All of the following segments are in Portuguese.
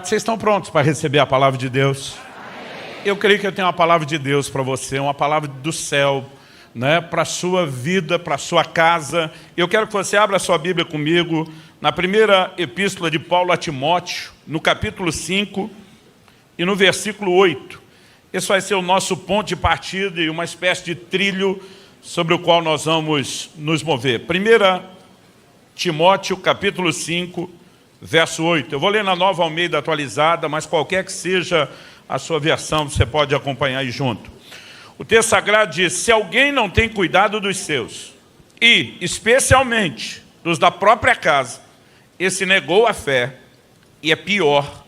Vocês estão prontos para receber a palavra de Deus? Eu creio que eu tenho uma palavra de Deus para você, uma palavra do céu, né, para a sua vida, para a sua casa. Eu quero que você abra a sua Bíblia comigo na primeira epístola de Paulo a Timóteo, no capítulo 5 e no versículo 8. Esse vai ser o nosso ponto de partida e uma espécie de trilho sobre o qual nós vamos nos mover. 1 Timóteo, capítulo 5, verso 8. Eu vou ler na Nova Almeida atualizada, mas qualquer que seja a sua versão, você pode acompanhar aí junto. O texto sagrado diz: se alguém não tem cuidado dos seus, e especialmente dos da própria casa, esse negou a fé e é pior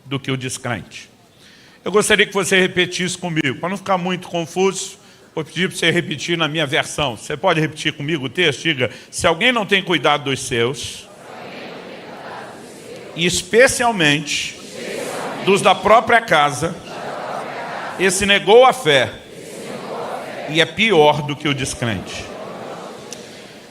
do que o descrente. Eu gostaria que você repetisse comigo, para não ficar muito confuso. Vou pedir para você repetir na minha versão. Você pode repetir comigo o texto? Diga: se alguém não tem cuidado dos seus, e especialmente dos da própria casa, esse negou a fé e é pior do que o descrente.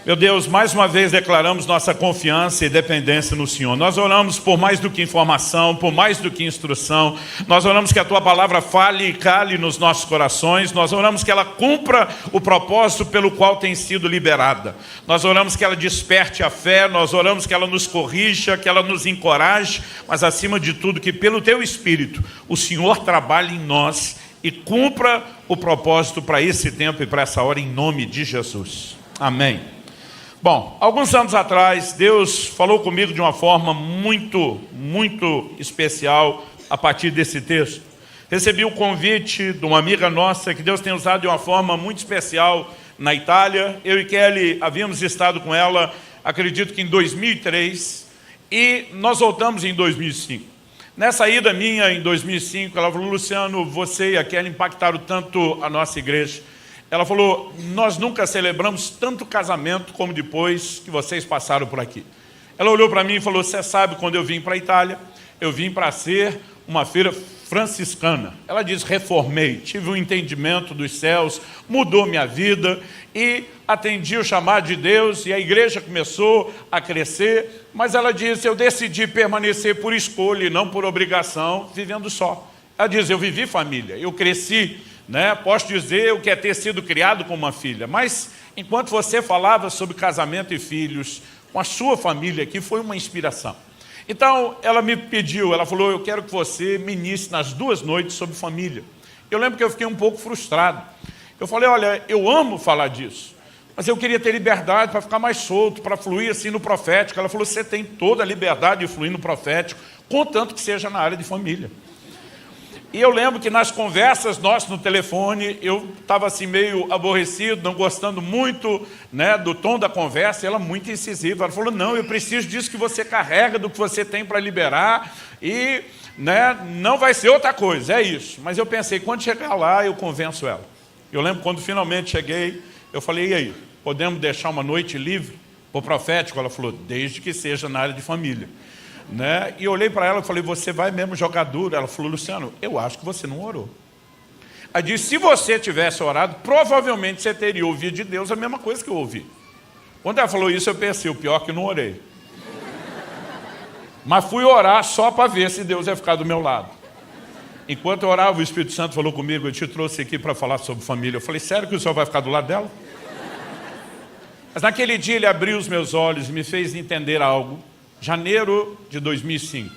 Meu Deus, mais uma vez declaramos nossa confiança e dependência no Senhor. Nós oramos por mais do que informação, por mais do que instrução. Nós oramos que a Tua palavra fale e cale nos nossos corações. Nós oramos que ela cumpra o propósito pelo qual tem sido liberada. Nós oramos que ela desperte a fé. Nós oramos que ela nos corrija, que ela nos encoraje. Mas acima de tudo, que pelo Teu Espírito, o Senhor trabalhe em nós e cumpra o propósito para esse tempo e para essa hora, em nome de Jesus. Amém. Bom, alguns anos atrás, Deus falou comigo de uma forma muito especial a partir desse texto. Recebi o convite de uma amiga nossa que Deus tem usado de uma forma muito especial na Itália. Eu e Kelly havíamos estado com ela, acredito que em 2003, e nós voltamos em 2005. Nessa ida minha em 2005, ela falou: Luciano, você e a Kelly impactaram tanto a nossa igreja. Ela falou: nós nunca celebramos tanto casamento como depois que vocês passaram por aqui. Ela olhou para mim e falou: você sabe, quando eu vim para a Itália, eu vim para ser uma feira franciscana. Ela diz: reformei, tive um entendimento dos céus, mudou minha vida e atendi o chamado de Deus e a igreja começou a crescer. Mas ela disse: eu decidi permanecer por escolha e não por obrigação, vivendo só. Ela diz: eu vivi família, eu cresci, né? Posso dizer o que é ter sido criado como uma filha, mas enquanto você falava sobre casamento e filhos com a sua família aqui, foi uma inspiração. Então ela me pediu, ela falou: eu quero que você ministre nas 2 noites sobre família. Eu lembro que eu fiquei um pouco frustrado. Eu falei: olha, eu amo falar disso, mas eu queria ter liberdade para ficar mais solto, para fluir assim no profético. Ela falou: você tem toda a liberdade de fluir no profético, contanto que seja na área de família. E eu lembro que nas conversas nossas no telefone, eu estava assim meio aborrecido, não gostando muito, né, do tom da conversa. Ela muito incisiva, ela falou: não, eu preciso disso que você carrega, do que você tem para liberar, e, né, não vai ser outra coisa, é isso. Mas eu pensei, quando chegar lá, eu convenço ela. Eu lembro quando finalmente cheguei, eu falei: e aí, podemos deixar uma noite livre para o profético? Ela falou: desde que seja na área de família. Né? E eu olhei para ela e falei: você vai mesmo jogar duro? Ela falou: Luciano, eu acho que você não orou. Ela disse: se você tivesse orado, provavelmente você teria ouvido de Deus a mesma coisa que eu ouvi. Quando ela falou isso, eu pensei: o pior é que eu não orei. Mas fui orar só para ver se Deus ia ficar do meu lado. Enquanto eu orava, o Espírito Santo falou comigo: eu te trouxe aqui para falar sobre família. Eu falei: sério que o senhor vai ficar do lado dela? Mas naquele dia ele abriu os meus olhos e me fez entender algo. Janeiro de 2005.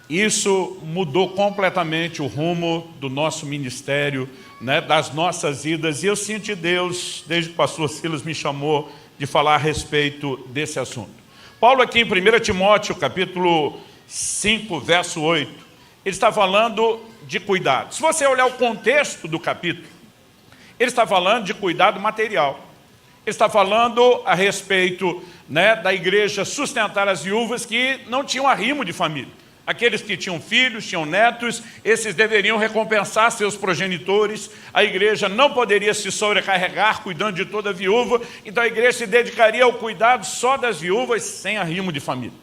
Isso mudou completamente o rumo do nosso ministério, né, das nossas idas. E eu senti Deus, desde que o pastor Silas me chamou, de falar a respeito desse assunto. Paulo aqui em 1 Timóteo, capítulo 5, verso 8, ele está falando de cuidado. Se você olhar o contexto do capítulo, ele está falando de cuidado material. Ele está falando a respeito, né, da igreja sustentar as viúvas que não tinham arrimo de família. Aqueles que tinham filhos, tinham netos, esses deveriam recompensar seus progenitores. A igreja não poderia se sobrecarregar cuidando de toda viúva, então a igreja se dedicaria ao cuidado só das viúvas sem arrimo de família.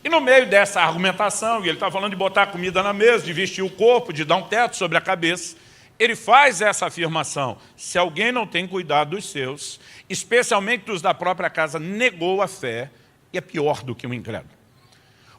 E no meio dessa argumentação, e ele está falando de botar comida na mesa, de vestir o corpo, de dar um teto sobre a cabeça, ele faz essa afirmação: se alguém não tem cuidado dos seus, especialmente dos da própria casa, negou a fé e é pior do que um incrédulo.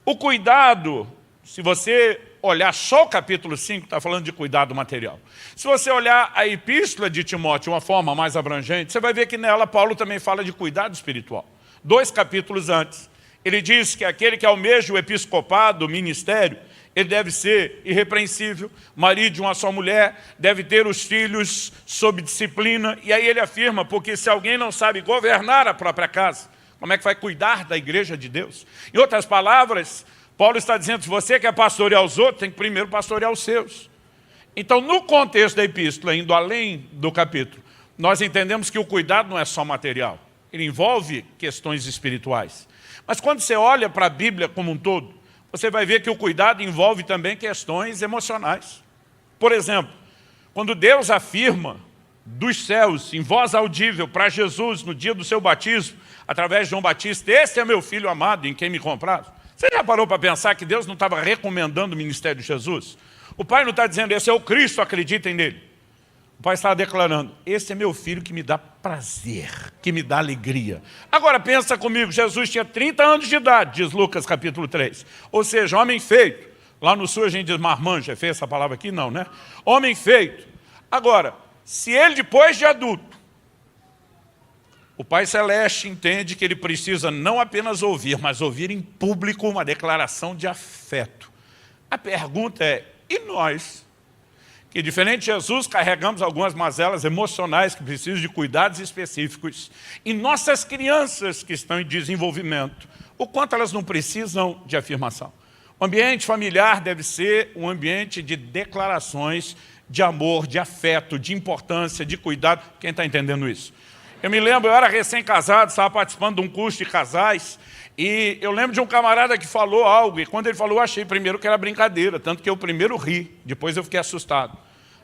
O cuidado Se você olhar só o capítulo 5, está falando de cuidado material. Se você olhar a epístola de Timóteo de uma forma mais abrangente, você vai ver que nela Paulo também fala de cuidado espiritual. 2 capítulos antes, ele diz que aquele que almeja o episcopado, o ministério, ele deve ser irrepreensível, marido de uma só mulher, deve ter os filhos sob disciplina. E aí ele afirma, porque se alguém não sabe governar a própria casa, como é que vai cuidar da igreja de Deus? Em outras palavras, Paulo está dizendo, se você quer pastorear os outros, tem que primeiro pastorear os seus. Então, no contexto da epístola, indo além do capítulo, nós entendemos que o cuidado não é só material, ele envolve questões espirituais. Mas quando você olha para a Bíblia como um todo, você vai ver que o cuidado envolve também questões emocionais. Por exemplo, quando Deus afirma dos céus, em voz audível, para Jesus, no dia do seu batismo, através de João Batista, esse é meu filho amado, em quem me comprazo. Você já parou para pensar que Deus não estava recomendando o ministério de Jesus? O Pai não está dizendo, esse é o Cristo, acreditem nele. O Pai estava declarando, esse é meu filho que me dá prazer, que me dá alegria. Agora pensa comigo, Jesus tinha 30 anos de idade, diz Lucas capítulo 3. Ou seja, homem feito. Lá no sul a gente diz marmanjo, é feio essa palavra aqui? Não, né? Homem feito. Agora, se ele depois de adulto, o Pai Celeste entende que ele precisa não apenas ouvir, mas ouvir em público uma declaração de afeto. A pergunta é, e nós? Que diferente de Jesus, carregamos algumas mazelas emocionais que precisam de cuidados específicos. E nossas crianças que estão em desenvolvimento, o quanto elas não precisam de afirmação. O ambiente familiar deve ser um ambiente de declarações de amor, de afeto, de importância, de cuidado. Quem está entendendo isso? Eu me lembro, eu era recém-casado, estava participando de um curso de casais, e eu lembro de um camarada que falou algo, e quando ele falou, eu achei primeiro que era brincadeira, tanto que eu primeiro ri, depois eu fiquei assustado.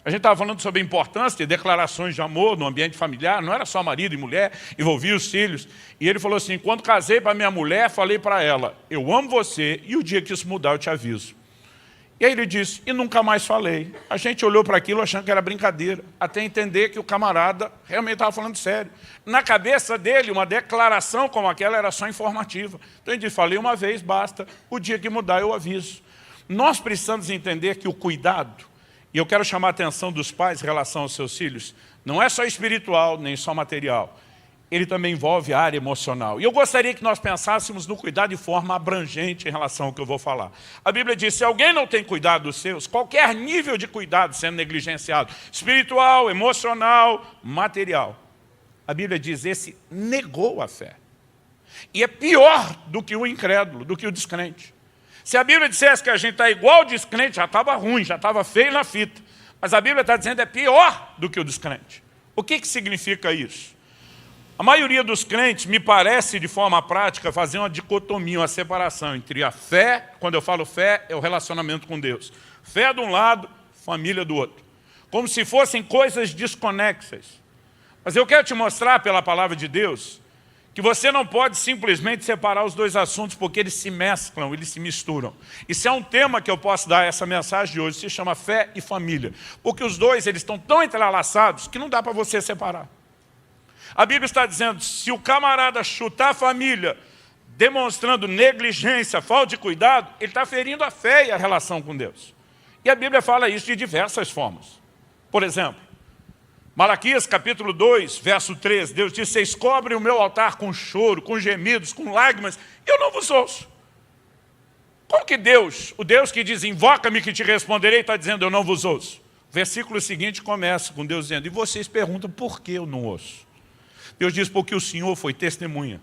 A gente estava falando sobre a importância de declarações de amor no ambiente familiar, não era só marido e mulher, envolvia os filhos. E ele falou assim, quando casei para minha mulher, falei para ela, eu amo você e o dia que isso mudar eu te aviso. E aí ele disse, e nunca mais falei. A gente olhou para aquilo achando que era brincadeira, até entender que o camarada realmente estava falando sério. Na cabeça dele, uma declaração como aquela era só informativa. Então ele disse, falei uma vez, basta, o dia que mudar eu aviso. Nós precisamos entender que o cuidado, e eu quero chamar a atenção dos pais em relação aos seus filhos, não é só espiritual, nem só material. Ele também envolve a área emocional. E eu gostaria que nós pensássemos no cuidado de forma abrangente em relação ao que eu vou falar. A Bíblia diz, se alguém não tem cuidado dos seus, qualquer nível de cuidado sendo negligenciado, espiritual, emocional, material, a Bíblia diz, esse negou a fé. E é pior do que o incrédulo, do que o descrente. Se a Bíblia dissesse que a gente está igual ao descrente, já estava ruim, já estava feio na fita. Mas a Bíblia está dizendo que é pior do que o descrente. O que significa isso? A maioria dos crentes, me parece, de forma prática, fazer uma dicotomia, uma separação entre a fé, quando eu falo fé, é o relacionamento com Deus. Fé de um lado, família do outro. Como se fossem coisas desconexas. Mas eu quero te mostrar, pela palavra de Deus, que você não pode simplesmente separar os dois assuntos, porque eles se mesclam, eles se misturam. Isso é um tema que eu posso dar essa mensagem de hoje, se chama fé e família. Porque os dois, eles estão tão entrelaçados que não dá para você separar. A Bíblia está dizendo, se o camarada chutar a família, demonstrando negligência, falta de cuidado, ele está ferindo a fé e a relação com Deus. E a Bíblia fala isso de diversas formas. Por exemplo, Malaquias capítulo 2, verso 13, Deus diz, vocês cobrem o meu altar com choro, com gemidos, com lágrimas, e eu não vos ouço. Como que Deus, o Deus que diz, invoca-me que te responderei, está dizendo, eu não vos ouço? O versículo seguinte começa com Deus dizendo, e vocês perguntam, por que eu não ouço? Deus diz, porque o Senhor foi testemunha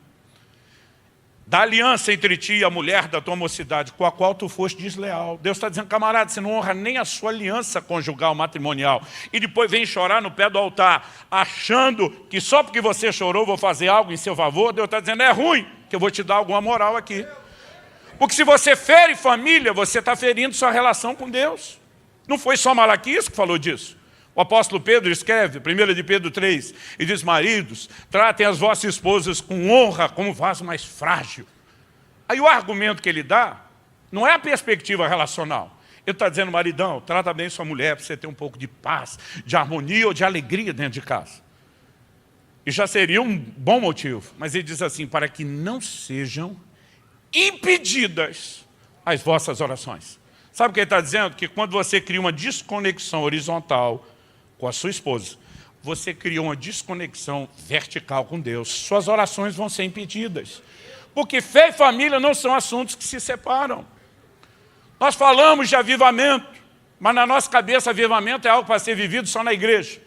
da aliança entre ti e a mulher da tua mocidade, com a qual tu foste desleal. Deus está dizendo, camarada, você não honra nem a sua aliança conjugal, matrimonial, e depois vem chorar no pé do altar, achando que só porque você chorou, vou fazer algo em seu favor. Deus está dizendo, é ruim, que eu vou te dar alguma moral aqui. Porque se você fere família, você está ferindo sua relação com Deus. Não foi só Malaquias que falou disso. O apóstolo Pedro escreve, 1 de Pedro 3, e diz, maridos, tratem as vossas esposas com honra, como vaso mais frágil. Aí o argumento que ele dá, não é a perspectiva relacional. Ele está dizendo, maridão, trata bem sua mulher, para você ter um pouco de paz, de harmonia ou de alegria dentro de casa. E já seria um bom motivo. Mas ele diz assim, para que não sejam impedidas as vossas orações. Sabe o que ele está dizendo? Que quando você cria uma desconexão horizontal com a sua esposa, você cria uma desconexão vertical com Deus. Suas orações vão ser impedidas. Porque fé e família não são assuntos que se separam. Nós falamos de avivamento, mas na nossa cabeça avivamento é algo para ser vivido só na igreja.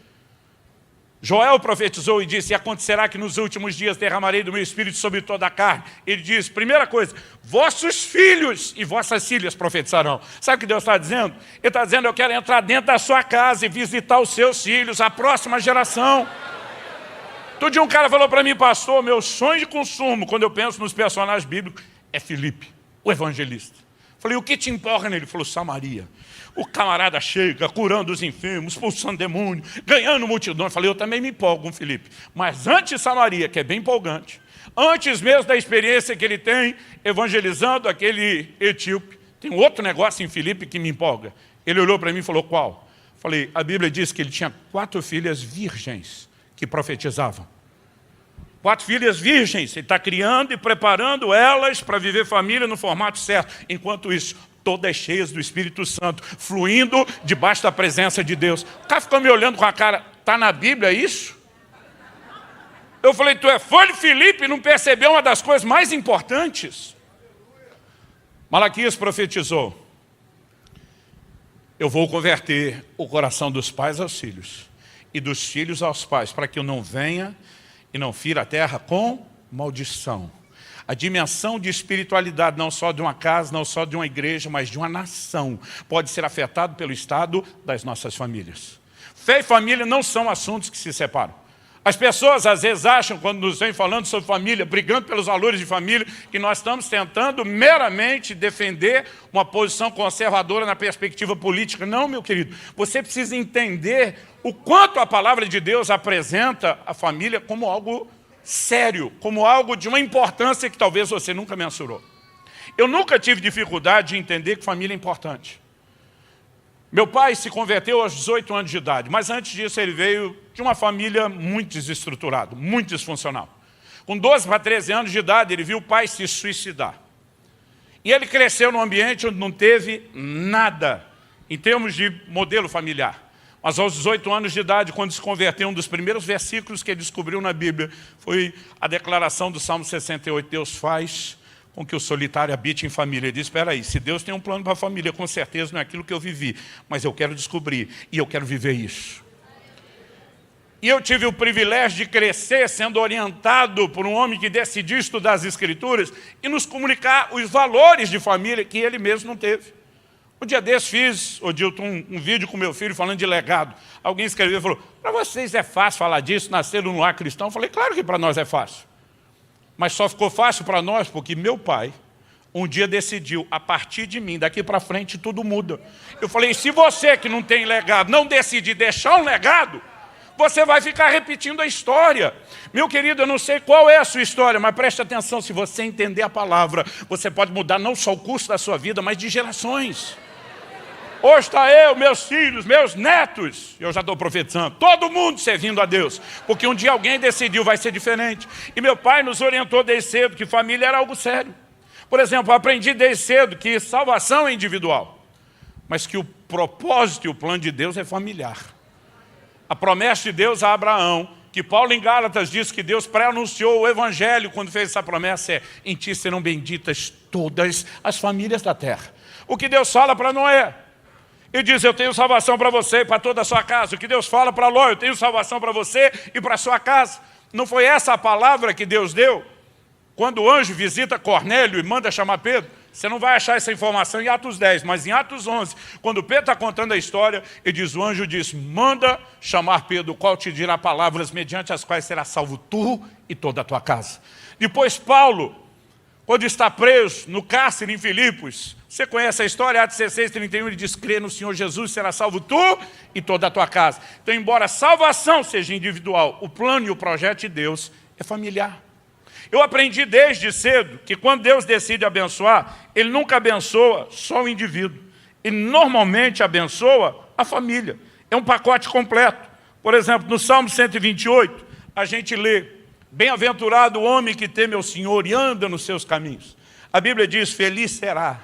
Joel profetizou e disse: e acontecerá que nos últimos dias derramarei do meu espírito sobre toda a carne. Ele diz, primeira coisa, vossos filhos e vossas filhas profetizarão. Sabe o que Deus está dizendo? Ele está dizendo: eu quero entrar dentro da sua casa e visitar os seus filhos, a próxima geração. Todo dia um cara falou para mim: pastor, meu sonho de consumo, quando eu penso nos personagens bíblicos, é Filipe, o evangelista. Falei: o que te empolga nele? Ele falou: Samaria. O camarada chega, curando os enfermos, expulsando demônio, ganhando multidão. Eu falei: eu também me empolgo com Filipe. Mas antes Samaria, que é bem empolgante, antes mesmo da experiência que ele tem, evangelizando aquele etíope, tem um outro negócio em Filipe que me empolga. Ele olhou para mim e falou: qual? Falei: a Bíblia diz que ele tinha 4 filhas virgens que profetizavam. 4 filhas virgens, ele está criando e preparando elas para viver família no formato certo. Enquanto isso, todas cheias do Espírito Santo, fluindo debaixo da presença de Deus. O cara ficou me olhando com a cara: está na Bíblia isso? Eu falei: tu é fã de Filipe e não percebeu uma das coisas mais importantes? Malaquias profetizou: eu vou converter o coração dos pais aos filhos e dos filhos aos pais, para que eu não venha e não fira a terra com maldição. A dimensão de espiritualidade, não só de uma casa, não só de uma igreja, mas de uma nação, pode ser afetado pelo estado das nossas famílias. Fé e família não são assuntos que se separam. As pessoas às vezes acham, quando nos vêm falando sobre família, brigando pelos valores de família, que nós estamos tentando meramente defender uma posição conservadora na perspectiva política. Não, meu querido, você precisa entender o quanto a palavra de Deus apresenta a família como algo sério, como algo de uma importância que talvez você nunca mensurou. Eu nunca tive dificuldade de entender que família é importante. Meu pai se converteu aos 18 anos de idade, mas antes disso ele veio de uma família muito desestruturada, muito disfuncional. Com 12 para 13 anos de idade, ele viu o pai se suicidar. E ele cresceu num ambiente onde não teve nada em termos de modelo familiar. Mas aos 18 anos de idade, quando se converteu, um dos primeiros versículos que ele descobriu na Bíblia foi a declaração do Salmo 68, Deus faz com que o solitário habite em família. Ele diz: espera aí, se Deus tem um plano para a família, com certeza não é aquilo que eu vivi, mas eu quero descobrir e eu quero viver isso. E eu tive o privilégio de crescer sendo orientado por um homem que decidiu estudar as Escrituras e nos comunicar os valores de família que ele mesmo não teve. Um dia desse fiz, Odilton, um vídeo com meu filho falando de legado. Alguém escreveu e falou: para vocês é fácil falar disso, nasceram num lar cristão? Eu falei: claro que para nós é fácil. Mas só ficou fácil para nós porque meu pai um dia decidiu: a partir de mim, daqui para frente tudo muda. Eu falei: se você que não tem legado não decidir deixar um legado, você vai ficar repetindo a história. Meu querido, eu não sei qual é a sua história, mas preste atenção, se você entender a palavra, você pode mudar não só o curso da sua vida, mas de gerações. Hoje está eu, meus filhos, meus netos, eu já estou profetizando, todo mundo servindo a Deus, porque um dia alguém decidiu, vai ser diferente. E meu pai nos orientou desde cedo que família era algo sério. Por exemplo, eu aprendi desde cedo que salvação é individual, mas que o propósito e o plano de Deus é familiar. A promessa de Deus a Abraão, que Paulo em Gálatas diz que Deus pré-anunciou o Evangelho quando fez essa promessa, é: em ti serão benditas todas as famílias da terra. O que Deus fala para Noé? Ele diz: eu tenho salvação para você e para toda a sua casa. O que Deus fala para Ló? Eu tenho salvação para você e para a sua casa. Não foi essa a palavra que Deus deu? Quando o anjo visita Cornélio e manda chamar Pedro, você não vai achar essa informação em Atos 10, mas em Atos 11, quando Pedro está contando a história, ele diz: o anjo diz: manda chamar Pedro, o qual te dirá palavras mediante as quais será salvo tu e toda a tua casa. Depois Paulo, quando está preso no cárcere em Filipos, você conhece a história, Atos 16, 31, ele diz: crê no Senhor Jesus, será salvo tu e toda a tua casa. Então, embora a salvação seja individual, o plano e o projeto de Deus é familiar. Eu aprendi desde cedo que quando Deus decide abençoar, Ele nunca abençoa só o indivíduo. Ele normalmente abençoa a família. É um pacote completo. Por exemplo, no Salmo 128, a gente lê: bem-aventurado o homem que teme ao Senhor e anda nos seus caminhos. A Bíblia diz: feliz será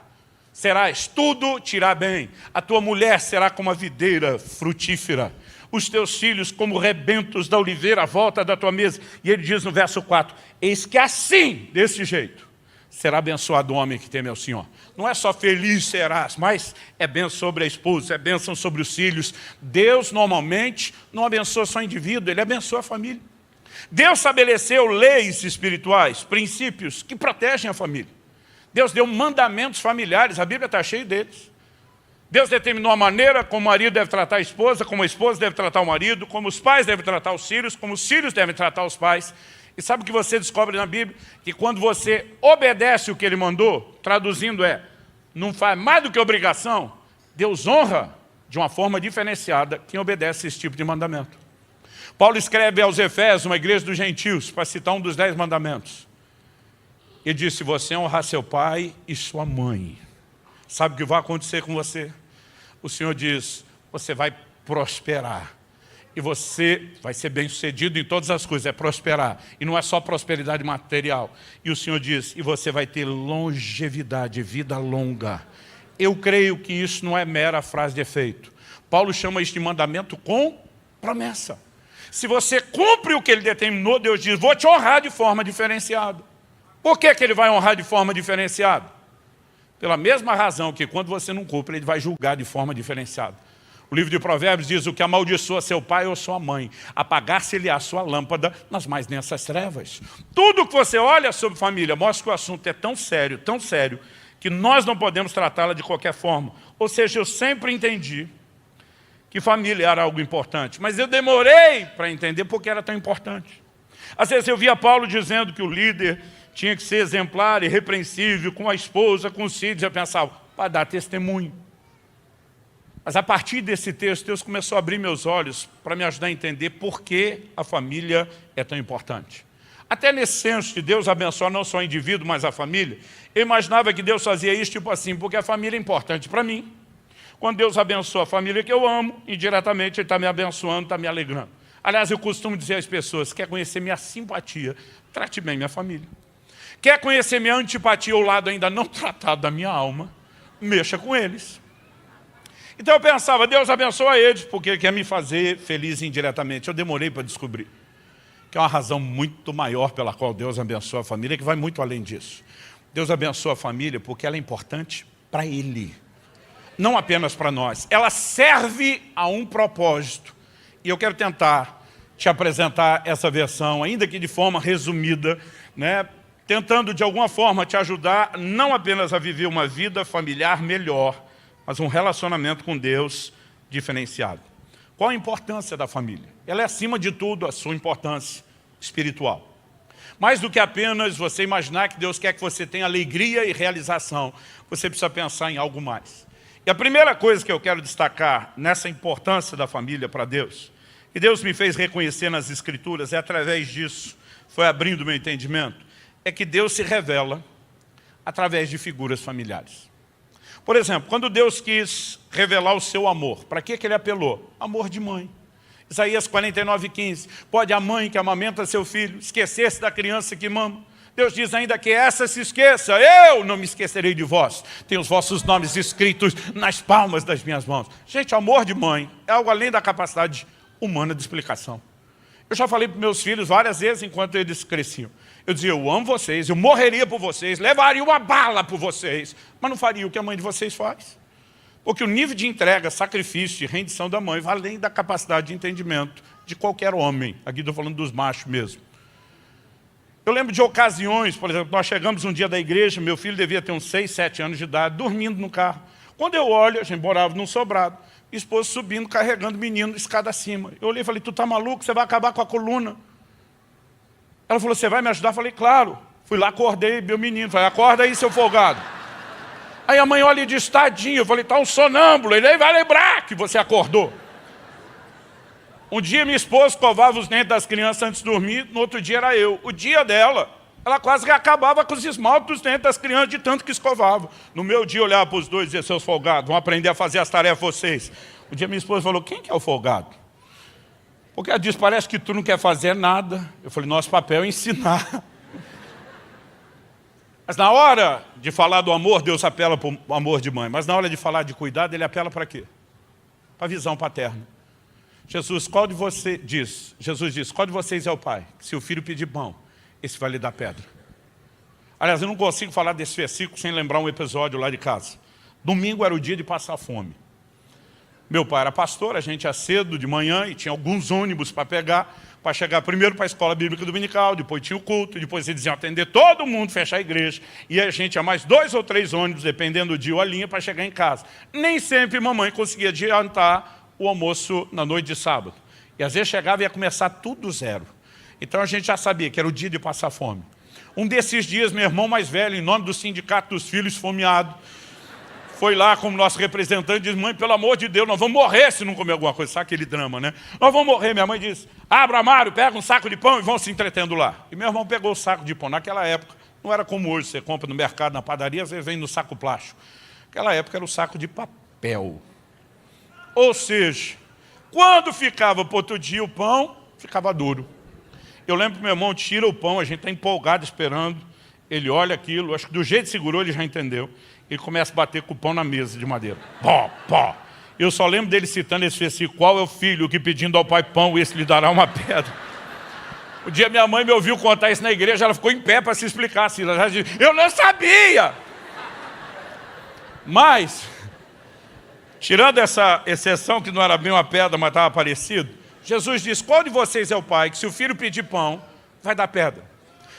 tudo te irá bem. A tua mulher será como a videira frutífera. Os teus filhos como rebentos da oliveira à volta da tua mesa. E ele diz no verso 4, eis que assim, desse jeito, será abençoado o homem que teme ao Senhor. Não é só feliz serás, mas é bênção sobre a esposa, é bênção sobre os filhos. Deus normalmente não abençoa só o indivíduo, Ele abençoa a família. Deus estabeleceu leis espirituais, princípios que protegem a família. Deus deu mandamentos familiares, a Bíblia está cheia deles. Deus determinou a maneira como o marido deve tratar a esposa, como a esposa deve tratar o marido, como os pais devem tratar os filhos, como os filhos devem tratar os pais. E sabe o que você descobre na Bíblia? Que quando você obedece o que Ele mandou, traduzindo não faz mais do que obrigação, Deus honra de uma forma diferenciada quem obedece esse tipo de mandamento. Paulo escreve aos Efésios, uma igreja dos gentios, para citar um dos 10 mandamentos. Ele diz, se você honrar seu pai e sua mãe, sabe o que vai acontecer com você? O Senhor diz, você vai prosperar. E você vai ser bem-sucedido em todas as coisas, é prosperar. E não é só prosperidade material. E o Senhor diz, e você vai ter longevidade, vida longa. Eu creio que isso não é mera frase de efeito. Paulo chama isso de mandamento com promessa. Se você cumpre o que Ele determinou, Deus diz, vou te honrar de forma diferenciada. Por que Ele vai honrar de forma diferenciada? Pela mesma razão que quando você não cumpre, Ele vai julgar de forma diferenciada. O livro de Provérbios diz, o que amaldiçoa seu pai ou sua mãe, apagar-se-lhe a sua lâmpada nas mais densas trevas. Tudo que você olha sobre família mostra que o assunto é tão sério, que nós não podemos tratá-la de qualquer forma. Ou seja, eu sempre entendi que família era algo importante, mas eu demorei para entender porque era tão importante. Às vezes eu via Paulo dizendo que o líder tinha que ser exemplar, irrepreensível, com a esposa, com os filhos. Eu pensava, para dar testemunho. Mas a partir desse texto, Deus começou a abrir meus olhos para me ajudar a entender por que a família é tão importante. Até nesse senso de Deus abençoar não só o indivíduo, mas a família, eu imaginava que Deus fazia isso tipo assim, porque a família é importante para mim. Quando Deus abençoa a família que eu amo, indiretamente Ele está me abençoando, está me alegrando. Aliás, eu costumo dizer às pessoas, quer conhecer minha simpatia, trate bem minha família. Quer conhecer minha antipatia, o lado ainda não tratado da minha alma, mexa com eles. Então eu pensava, Deus abençoa eles, porque Ele quer me fazer feliz indiretamente. Eu demorei para descobrir que é uma razão muito maior pela qual Deus abençoa a família, que vai muito além disso. Deus abençoa a família porque ela é importante para Ele, não apenas para nós. Ela serve a um propósito. E eu quero tentar te apresentar essa versão, ainda que de forma resumida, tentando de alguma forma te ajudar não apenas a viver uma vida familiar melhor, mas um relacionamento com Deus diferenciado. Qual a importância da família? Ela é, acima de tudo, a sua importância espiritual. Mais do que apenas você imaginar que Deus quer que você tenha alegria e realização, você precisa pensar em algo mais. E a primeira coisa que eu quero destacar nessa importância da família para Deus, que Deus me fez reconhecer nas Escrituras, através disso, foi abrindo o meu entendimento, é que Deus se revela através de figuras familiares. Por exemplo, quando Deus quis revelar o seu amor, para que Ele apelou? Amor de mãe. Isaías 49:15, pode a mãe que amamenta seu filho esquecer-se da criança que mama? Deus diz ainda que essa se esqueça, eu não me esquecerei de vós. Tenho os vossos nomes escritos nas palmas das minhas mãos. Gente, amor de mãe é algo além da capacidade humana de explicação. Eu já falei para meus filhos várias vezes enquanto eles cresciam. Eu dizia, eu amo vocês, eu morreria por vocês, levaria uma bala por vocês, mas não faria o que a mãe de vocês faz. Porque o nível de entrega, sacrifício e rendição da mãe vai além da capacidade de entendimento de qualquer homem. Aqui estou falando dos machos mesmo. Eu lembro de ocasiões, por exemplo, nós chegamos um dia da igreja, meu filho devia ter uns 6, 7 anos de idade, dormindo no carro. Quando eu olho, a gente morava num sobrado, minha esposa subindo, carregando o menino, escada acima. Eu olhei e falei, tu tá maluco? Você vai acabar com a coluna. Ela falou, você vai me ajudar? Eu falei, claro. Fui lá, acordei meu menino. Falei, acorda aí, seu folgado. Aí a mãe olha e diz, tadinho. Eu falei, tá um sonâmbulo. Ele vai lembrar que você acordou. Um dia minha esposa escovava os dentes das crianças antes de dormir, no outro dia era eu. O dia dela, ela quase que acabava com os esmaltes dos dentes das crianças de tanto que escovava. No meu dia eu olhava para os dois e dizia, seus folgados, vão aprender a fazer as tarefas vocês. Um dia minha esposa falou, quem que é o folgado? Porque ela disse, parece que tu não quer fazer nada. Eu falei, nosso papel é ensinar. Mas na hora de falar do amor, Deus apela para o amor de mãe. Mas na hora de falar de cuidado, Ele apela para quê? Para a visão paterna. Jesus diz, qual de vocês é o pai? Se o filho pedir pão, esse vai lhe dar pedra. Aliás, eu não consigo falar desse versículo sem lembrar um episódio lá de casa. Domingo era o dia de passar fome. Meu pai era pastor, a gente ia cedo de manhã e tinha alguns ônibus para pegar, para chegar primeiro para a escola bíblica dominical, depois tinha o culto, depois eles iam atender todo mundo, fechar a igreja, e a gente ia mais 2 ou 3 ônibus, dependendo do dia ou a linha, para chegar em casa. Nem sempre mamãe conseguia adiantar o almoço na noite de sábado. E às vezes chegava e ia começar tudo do zero. Então a gente já sabia que era o dia de passar fome. Um desses dias, meu irmão mais velho, em nome do Sindicato dos Filhos Esfomeados, foi lá como nosso representante e disse, mãe, pelo amor de Deus, nós vamos morrer se não comer alguma coisa. Sabe aquele drama, né? Nós vamos morrer. Minha mãe disse, abre o armário, pega um saco de pão e vão se entretendo lá. E meu irmão pegou o saco de pão. Naquela época, não era como hoje, você compra no mercado, na padaria, você vem no saco plástico. Naquela época era o saco de papel. Ou seja, quando ficava para outro dia o pão, ficava duro. Eu lembro que meu irmão tira o pão, a gente está empolgado esperando, ele olha aquilo, acho que do jeito que segurou ele já entendeu. Ele começa a bater com o pão na mesa de madeira. Pó, pó. Eu só lembro dele citando esse versículo, qual é o filho que pedindo ao pai pão, esse lhe dará uma pedra. O dia minha mãe me ouviu contar isso na igreja, ela ficou em pé para se explicar. Assim, ela já disse, eu não sabia! Mas, tirando essa exceção que não era bem uma pedra, mas estava parecido, Jesus disse, qual de vocês é o pai que se o filho pedir pão, vai dar pedra?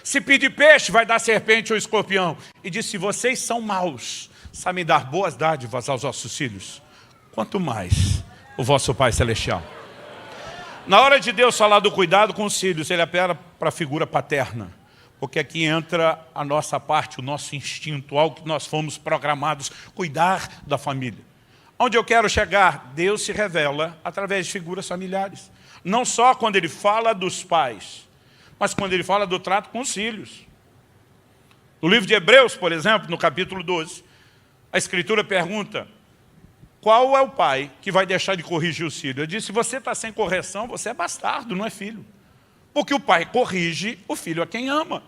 Se pedir peixe, vai dar serpente ou escorpião. E disse, se vocês são maus, sabem dar boas dádivas aos vossos filhos, quanto mais o vosso Pai Celestial. Na hora de Deus falar do cuidado com os filhos, Ele apela para a figura paterna. Porque aqui entra a nossa parte, o nosso instinto, algo que nós fomos programados, cuidar da família. Onde eu quero chegar? Deus se revela através de figuras familiares. Não só quando Ele fala dos pais, mas quando Ele fala do trato com os filhos. No livro de Hebreus, por exemplo, no capítulo 12, a Escritura pergunta, qual é o pai que vai deixar de corrigir os filhos? Eu disse, se você está sem correção, você é bastardo, não é filho. Porque o pai corrige o filho a quem ama.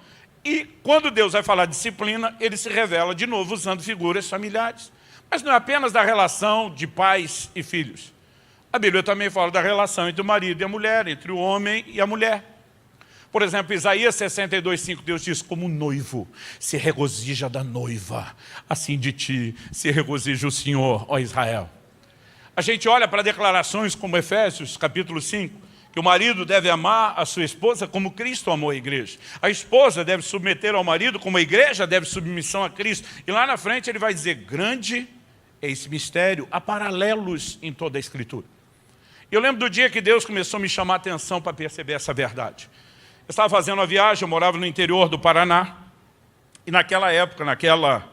E quando Deus vai falar de disciplina, Ele se revela de novo usando figuras familiares. Mas não é apenas da relação de pais e filhos. A Bíblia também fala da relação entre o marido e a mulher, entre o homem e a mulher. Por exemplo, Isaías 62:5, Deus diz, como o noivo se regozija da noiva, assim de ti se regozija o Senhor, ó Israel. A gente olha para declarações como Efésios, capítulo 5, que o marido deve amar a sua esposa como Cristo amou a igreja. A esposa deve submeter ao marido como a igreja deve submissão a Cristo. E lá na frente ele vai dizer, grande é esse mistério, há paralelos em toda a Escritura. Eu lembro do dia que Deus começou a me chamar a atenção para perceber essa verdade. Eu estava fazendo uma viagem, eu morava no interior do Paraná, e naquela época, naquela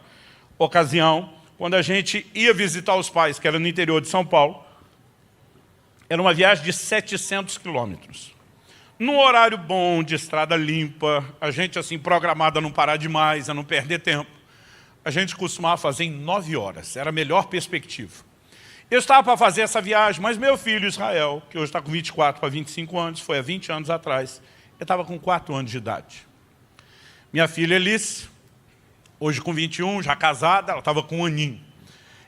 ocasião, quando a gente ia visitar os pais, que era no interior de São Paulo, era uma viagem de 700 quilômetros. Num horário bom, de estrada limpa, a gente assim programada a não parar demais, a não perder tempo, a gente costumava fazer em 9 horas, era a melhor perspectiva. Eu estava para fazer essa viagem, mas meu filho Israel, que hoje está com 24 para 25 anos, foi há 20 anos atrás, eu estava com 4 anos de idade. Minha filha Elice, hoje com 21, já casada, ela estava com 1 aninho.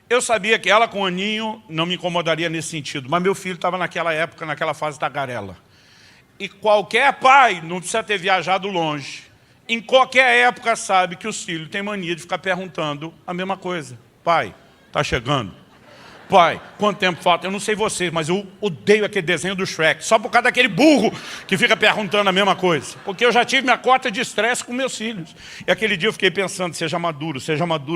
Eu sabia que ela com 1 aninho não me incomodaria nesse sentido, mas meu filho estava naquela época, naquela fase tagarela. E qualquer pai, não precisa ter viajado longe, em qualquer época sabe que os filhos têm mania de ficar perguntando a mesma coisa. Pai, está chegando? Pai, quanto tempo falta? Eu não sei vocês, mas eu odeio aquele desenho do Shrek, só por causa daquele burro que fica perguntando a mesma coisa. Porque eu já tive minha cota de estresse com meus filhos. E aquele dia eu fiquei pensando, seja maduro,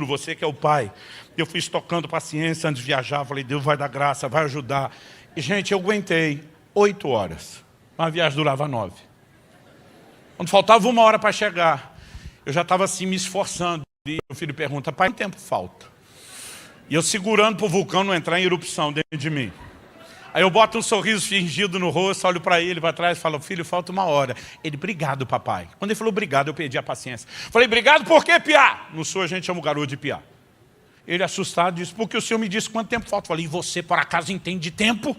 você que é o pai. Eu fui estocando paciência antes de viajar, falei, Deus vai dar graça, vai ajudar. E, gente, eu aguentei 8 horas. Uma viagem durava 9. Quando faltava 1 hora para chegar, eu já estava assim me esforçando. E meu filho pergunta, pai, quanto tempo falta? E eu segurando para o vulcão não entrar em erupção dentro de mim. Aí eu boto um sorriso fingido no rosto, olho para ele, para trás e falo, filho, falta 1 hora. Ele, obrigado, papai. Quando ele falou obrigado, eu perdi a paciência. Falei, obrigado por quê, piá? No sul a gente chama o garoto de piá. Ele assustado disse, porque o senhor me disse quanto tempo falta. Falei, e você por acaso entende de tempo?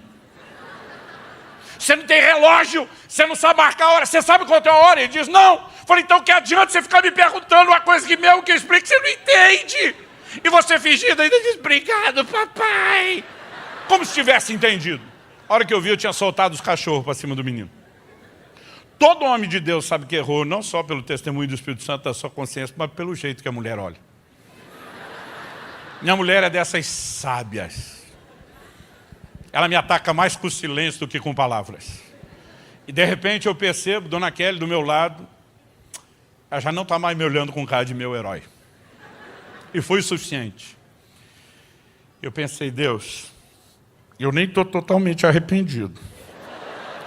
Você não tem relógio, você não sabe marcar a hora, você sabe quanto é a hora? Ele diz, não. Falei, então que adianta você ficar me perguntando uma coisa que mesmo que eu explique, você não entende. E você fingindo ainda diz, obrigado, papai. Como se tivesse entendido. A hora que eu vi, eu tinha soltado os cachorros para cima do menino. Todo homem de Deus sabe que errou, não só pelo testemunho do Espírito Santo da sua consciência, mas pelo jeito que a mulher olha. Minha mulher é dessas sábias. Ela me ataca mais com silêncio do que com palavras. E de repente eu percebo, Dona Kelly do meu lado, ela já não está mais me olhando com cara de meu herói. E foi o suficiente. Eu pensei, Deus, eu nem estou totalmente arrependido.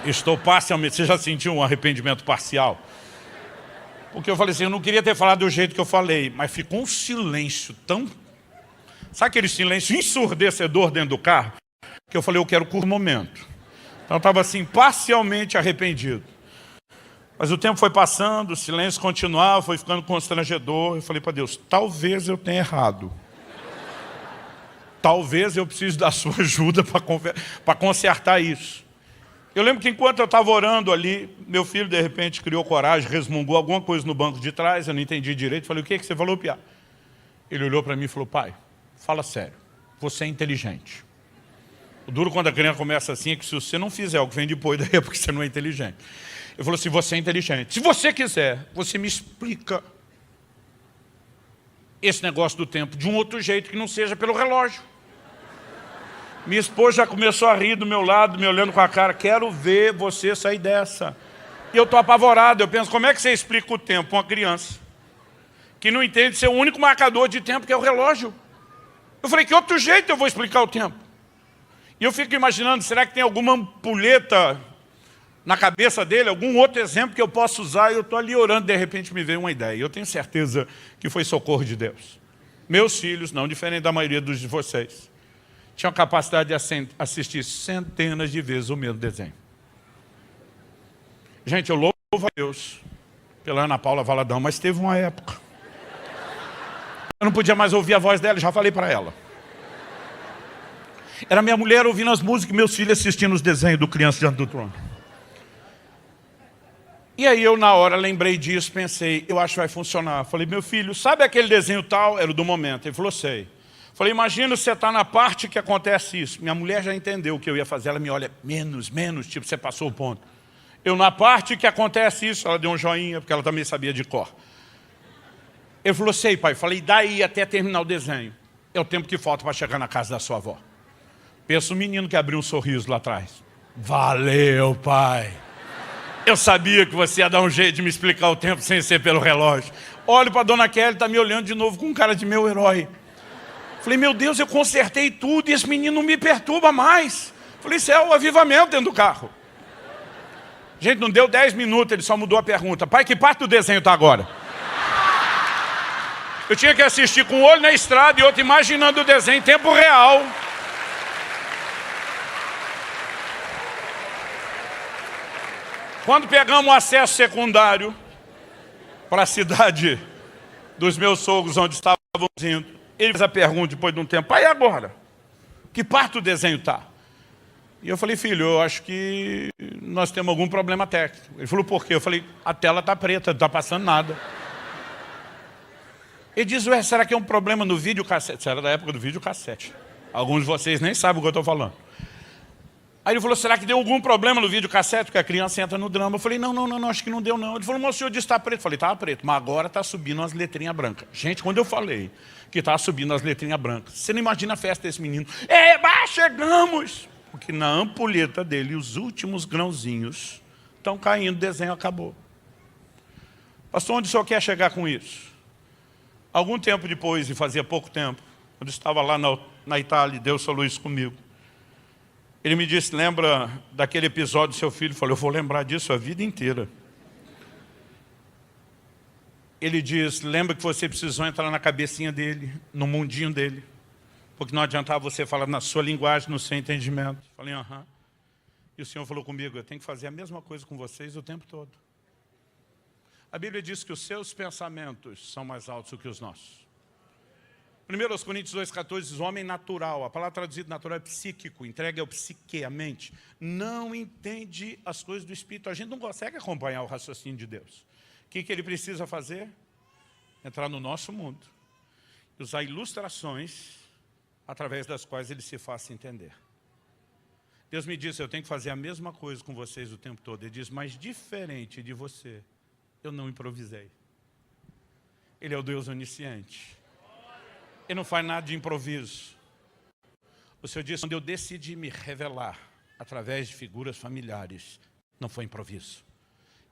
Estou parcialmente. Você já sentiu um arrependimento parcial? Porque eu falei assim, eu não queria ter falado do jeito que eu falei, mas ficou um silêncio tão... Sabe aquele silêncio ensurdecedor dentro do carro? Que eu falei, eu quero curto momento. Então eu estava assim, parcialmente arrependido. Mas o tempo foi passando, o silêncio continuava, foi ficando constrangedor. Eu falei para Deus, talvez eu tenha errado. Talvez eu precise da sua ajuda para consertar isso. Eu lembro que enquanto eu estava orando ali, meu filho de repente criou coragem, resmungou alguma coisa no banco de trás, eu não entendi direito. Falei, o que você falou, Piá? Ele olhou para mim e falou, pai, fala sério, você é inteligente. O duro quando a criança começa assim é que se você não fizer o que vem depois, daí é porque você não é inteligente. Ele falou assim, você é inteligente. Se você quiser, você me explica esse negócio do tempo de um outro jeito que não seja pelo relógio. Minha esposa já começou a rir do meu lado, me olhando com a cara, quero ver você sair dessa. E eu estou apavorado, eu penso, como é que você explica o tempo para uma criança que não entende ser o único marcador de tempo que é o relógio? Eu falei, que outro jeito eu vou explicar o tempo? E eu fico imaginando, será que tem alguma ampulheta na cabeça dele, algum outro exemplo que eu possa usar? E eu estou ali orando, de repente me veio uma ideia. E eu tenho certeza que foi socorro de Deus. Meus filhos, não diferente da maioria dos de vocês, tinham capacidade de assistir centenas de vezes o mesmo desenho. Gente, eu louvo a Deus pela Ana Paula Valadão, mas teve uma época. Eu não podia mais ouvir a voz dela, já falei para ela. Era minha mulher ouvindo as músicas e meus filhos assistindo os desenhos do Criança Diante do Trono. E aí eu na hora lembrei disso, pensei, eu acho que vai funcionar. Falei, meu filho, sabe aquele desenho tal? Era o do momento. Ele falou, sei. Falei, imagina você está na parte que acontece isso. Minha mulher já entendeu o que eu ia fazer. Ela me olha, menos, tipo, você passou o ponto. Eu na parte que acontece isso, ela deu um joinha, porque ela também sabia de cor. Ele falou, sei, pai. Falei, daí até terminar o desenho. É o tempo que falta para chegar na casa da sua avó. Pensa o menino que abriu um sorriso lá atrás. Valeu, pai. Eu sabia que você ia dar um jeito de me explicar o tempo sem ser pelo relógio. Olho para a Dona Kelly, está me olhando de novo com cara de meu herói. Falei, meu Deus, eu consertei tudo e esse menino não me perturba mais. Falei, isso é o avivamento dentro do carro. Gente, não deu 10 minutos, ele só mudou a pergunta. Pai, que parte do desenho está agora? Eu tinha que assistir com um olho na estrada e outro imaginando o desenho em tempo real. Quando pegamos o acesso secundário para a cidade dos meus sogros, onde estávamos indo, ele fez a pergunta depois de um tempo, pai, e agora? Que parte do desenho está? E eu falei, filho, eu acho que nós temos algum problema técnico. Ele falou, por quê? Eu falei, a tela está preta, não está passando nada. Ele diz, ué, será que é um problema no videocassete? Isso era da época do videocassete. Alguns de vocês nem sabem o que eu estou falando. Aí ele falou, será que deu algum problema no videocassete? Porque a criança entra no drama. Eu falei, não, acho que não deu não. Ele falou, mas o senhor disse que está preto. Eu falei, estava preto, mas agora está subindo umas letrinhas brancas. Gente, quando eu falei que estava subindo as letrinhas brancas, você não imagina a festa desse menino. Chegamos! Porque na ampulheta dele, os últimos grãozinhos estão caindo, o desenho acabou. Pastor, onde o senhor quer chegar com isso? Algum tempo depois, e fazia pouco tempo, quando estava lá na Itália, Deus falou isso comigo. Ele me disse, lembra daquele episódio do seu filho? Eu falei, eu vou lembrar disso a vida inteira. Ele diz, lembra que você precisou entrar na cabecinha dele, no mundinho dele, porque não adiantava você falar na sua linguagem, no seu entendimento. Eu falei, aham. E o Senhor falou comigo, eu tenho que fazer a mesma coisa com vocês o tempo todo. A Bíblia diz que os seus pensamentos são mais altos do que os nossos. 1 Coríntios 2,14 diz, o homem natural, a palavra traduzida natural é psíquico, entregue ao psique, a mente, não entende as coisas do Espírito. A gente não consegue acompanhar o raciocínio de Deus. O que ele precisa fazer? Entrar no nosso mundo, usar ilustrações através das quais ele se faça entender. Deus me disse, eu tenho que fazer a mesma coisa com vocês o tempo todo. Ele diz, mas diferente de você, eu não improvisei. Ele é o Deus onisciente. Ele não faz nada de improviso. O Senhor disse, quando eu decidi me revelar através de figuras familiares, não foi improviso.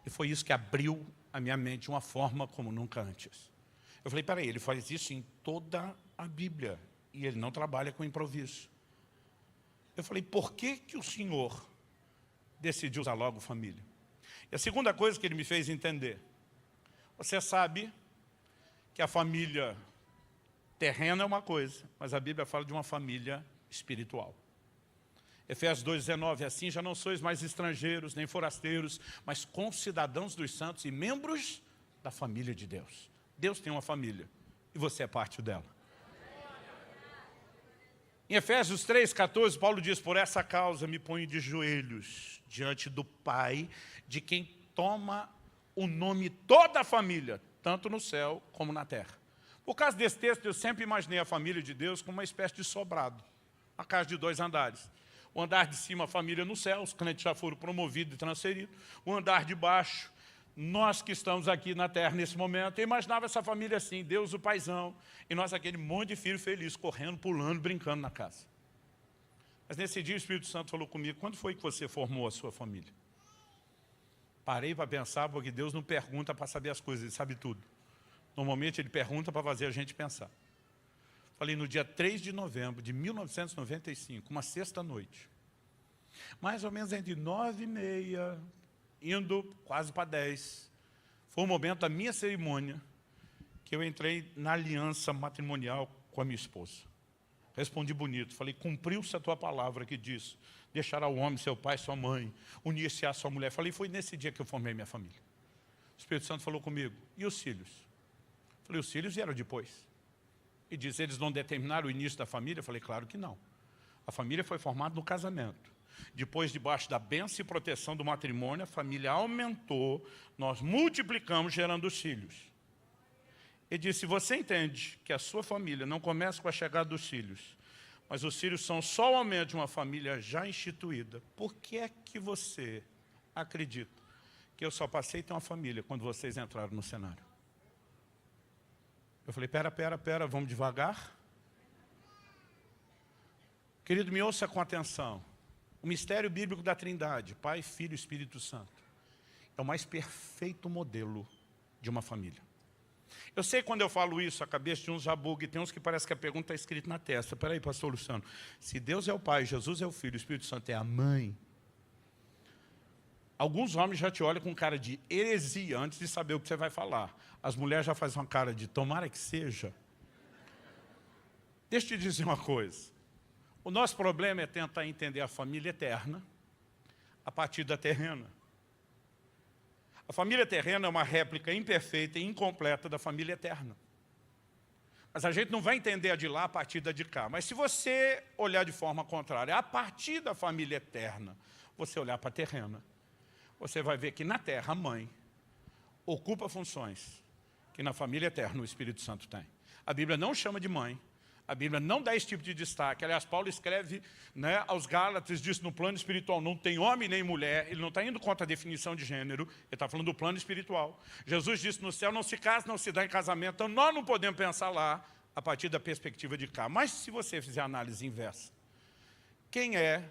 E foi isso que abriu a minha mente de uma forma como nunca antes. Eu falei, peraí, ele faz isso em toda a Bíblia. E ele não trabalha com improviso. Eu falei, por que o Senhor decidiu usar logo família? E a segunda coisa que ele me fez entender, você sabe que a família terrena é uma coisa, mas a Bíblia fala de uma família espiritual. Efésios 2,19, assim já não sois mais estrangeiros, nem forasteiros, mas concidadãos dos santos e membros da família de Deus. Deus tem uma família e você é parte dela. Em Efésios 3,14, Paulo diz, por essa causa me ponho de joelhos diante do Pai, de quem toma o nome toda a família, tanto no céu como na terra. Por causa desse texto, eu sempre imaginei a família de Deus como uma espécie de sobrado, uma casa de 2 andares. O andar de cima, a família no céu, os crentes já foram promovidos e transferidos. O andar de baixo, nós que estamos aqui na terra nesse momento, eu imaginava essa família assim, Deus o paizão, e nós aquele monte de filho feliz, correndo, pulando, brincando na casa. Mas nesse dia o Espírito Santo falou comigo, quando foi que você formou a sua família? Parei para pensar, porque Deus não pergunta para saber as coisas, Ele sabe tudo. Normalmente Ele pergunta para fazer a gente pensar. Falei, no dia 3 de novembro de 1995, uma sexta-noite, mais ou menos entre 9h30, indo quase para 10, foi o momento da minha cerimônia, que eu entrei na aliança matrimonial com a minha esposa. Respondi bonito, falei, cumpriu-se a tua palavra que diz, deixará o homem, seu pai, sua mãe, unir-se à sua mulher. Falei, foi nesse dia que eu formei minha família. O Espírito Santo falou comigo, e os filhos? Falei, os filhos vieram depois. E diz, eles não determinaram o início da família? Eu falei, claro que não. A família foi formada no casamento. Depois, debaixo da bênção e proteção do matrimônio, a família aumentou, nós multiplicamos, gerando os filhos. Ele disse, você entende que a sua família não começa com a chegada dos filhos, mas os filhos são só o aumento de uma família já instituída. Por que é que você acredita que eu só passei a ter uma família quando vocês entraram no cenário? Eu falei, pera, vamos devagar. Querido, me ouça com atenção. O mistério bíblico da Trindade, Pai, Filho e Espírito Santo, é o mais perfeito modelo de uma família. Eu sei quando eu falo isso, a cabeça de uns já buga, e tem uns que parece que a pergunta está escrita na testa. Espera aí, pastor Luciano, se Deus é o Pai, Jesus é o Filho, o Espírito Santo é a mãe, alguns homens já te olham com cara de heresia antes de saber o que você vai falar. As mulheres já fazem uma cara de tomara que seja. Deixa eu te dizer uma coisa. O nosso problema é tentar entender a família eterna a partir da terrena. A família terrena é uma réplica imperfeita e incompleta da família eterna. Mas a gente não vai entender a de lá a partir da de cá. Mas se você olhar de forma contrária, a partir da família eterna, você olhar para a terrena, você vai ver que na terra a mãe ocupa funções que na família eterna o Espírito Santo tem. A Bíblia não chama de mãe. A Bíblia não dá esse tipo de destaque. Aliás, Paulo escreve, aos Gálatas, diz no plano espiritual, não tem homem nem mulher. Ele não está indo contra a definição de gênero, ele está falando do plano espiritual. Jesus disse, no céu não se casa, não se dá em casamento. Então nós não podemos pensar lá a partir da perspectiva de cá. Mas se você fizer a análise inversa, quem é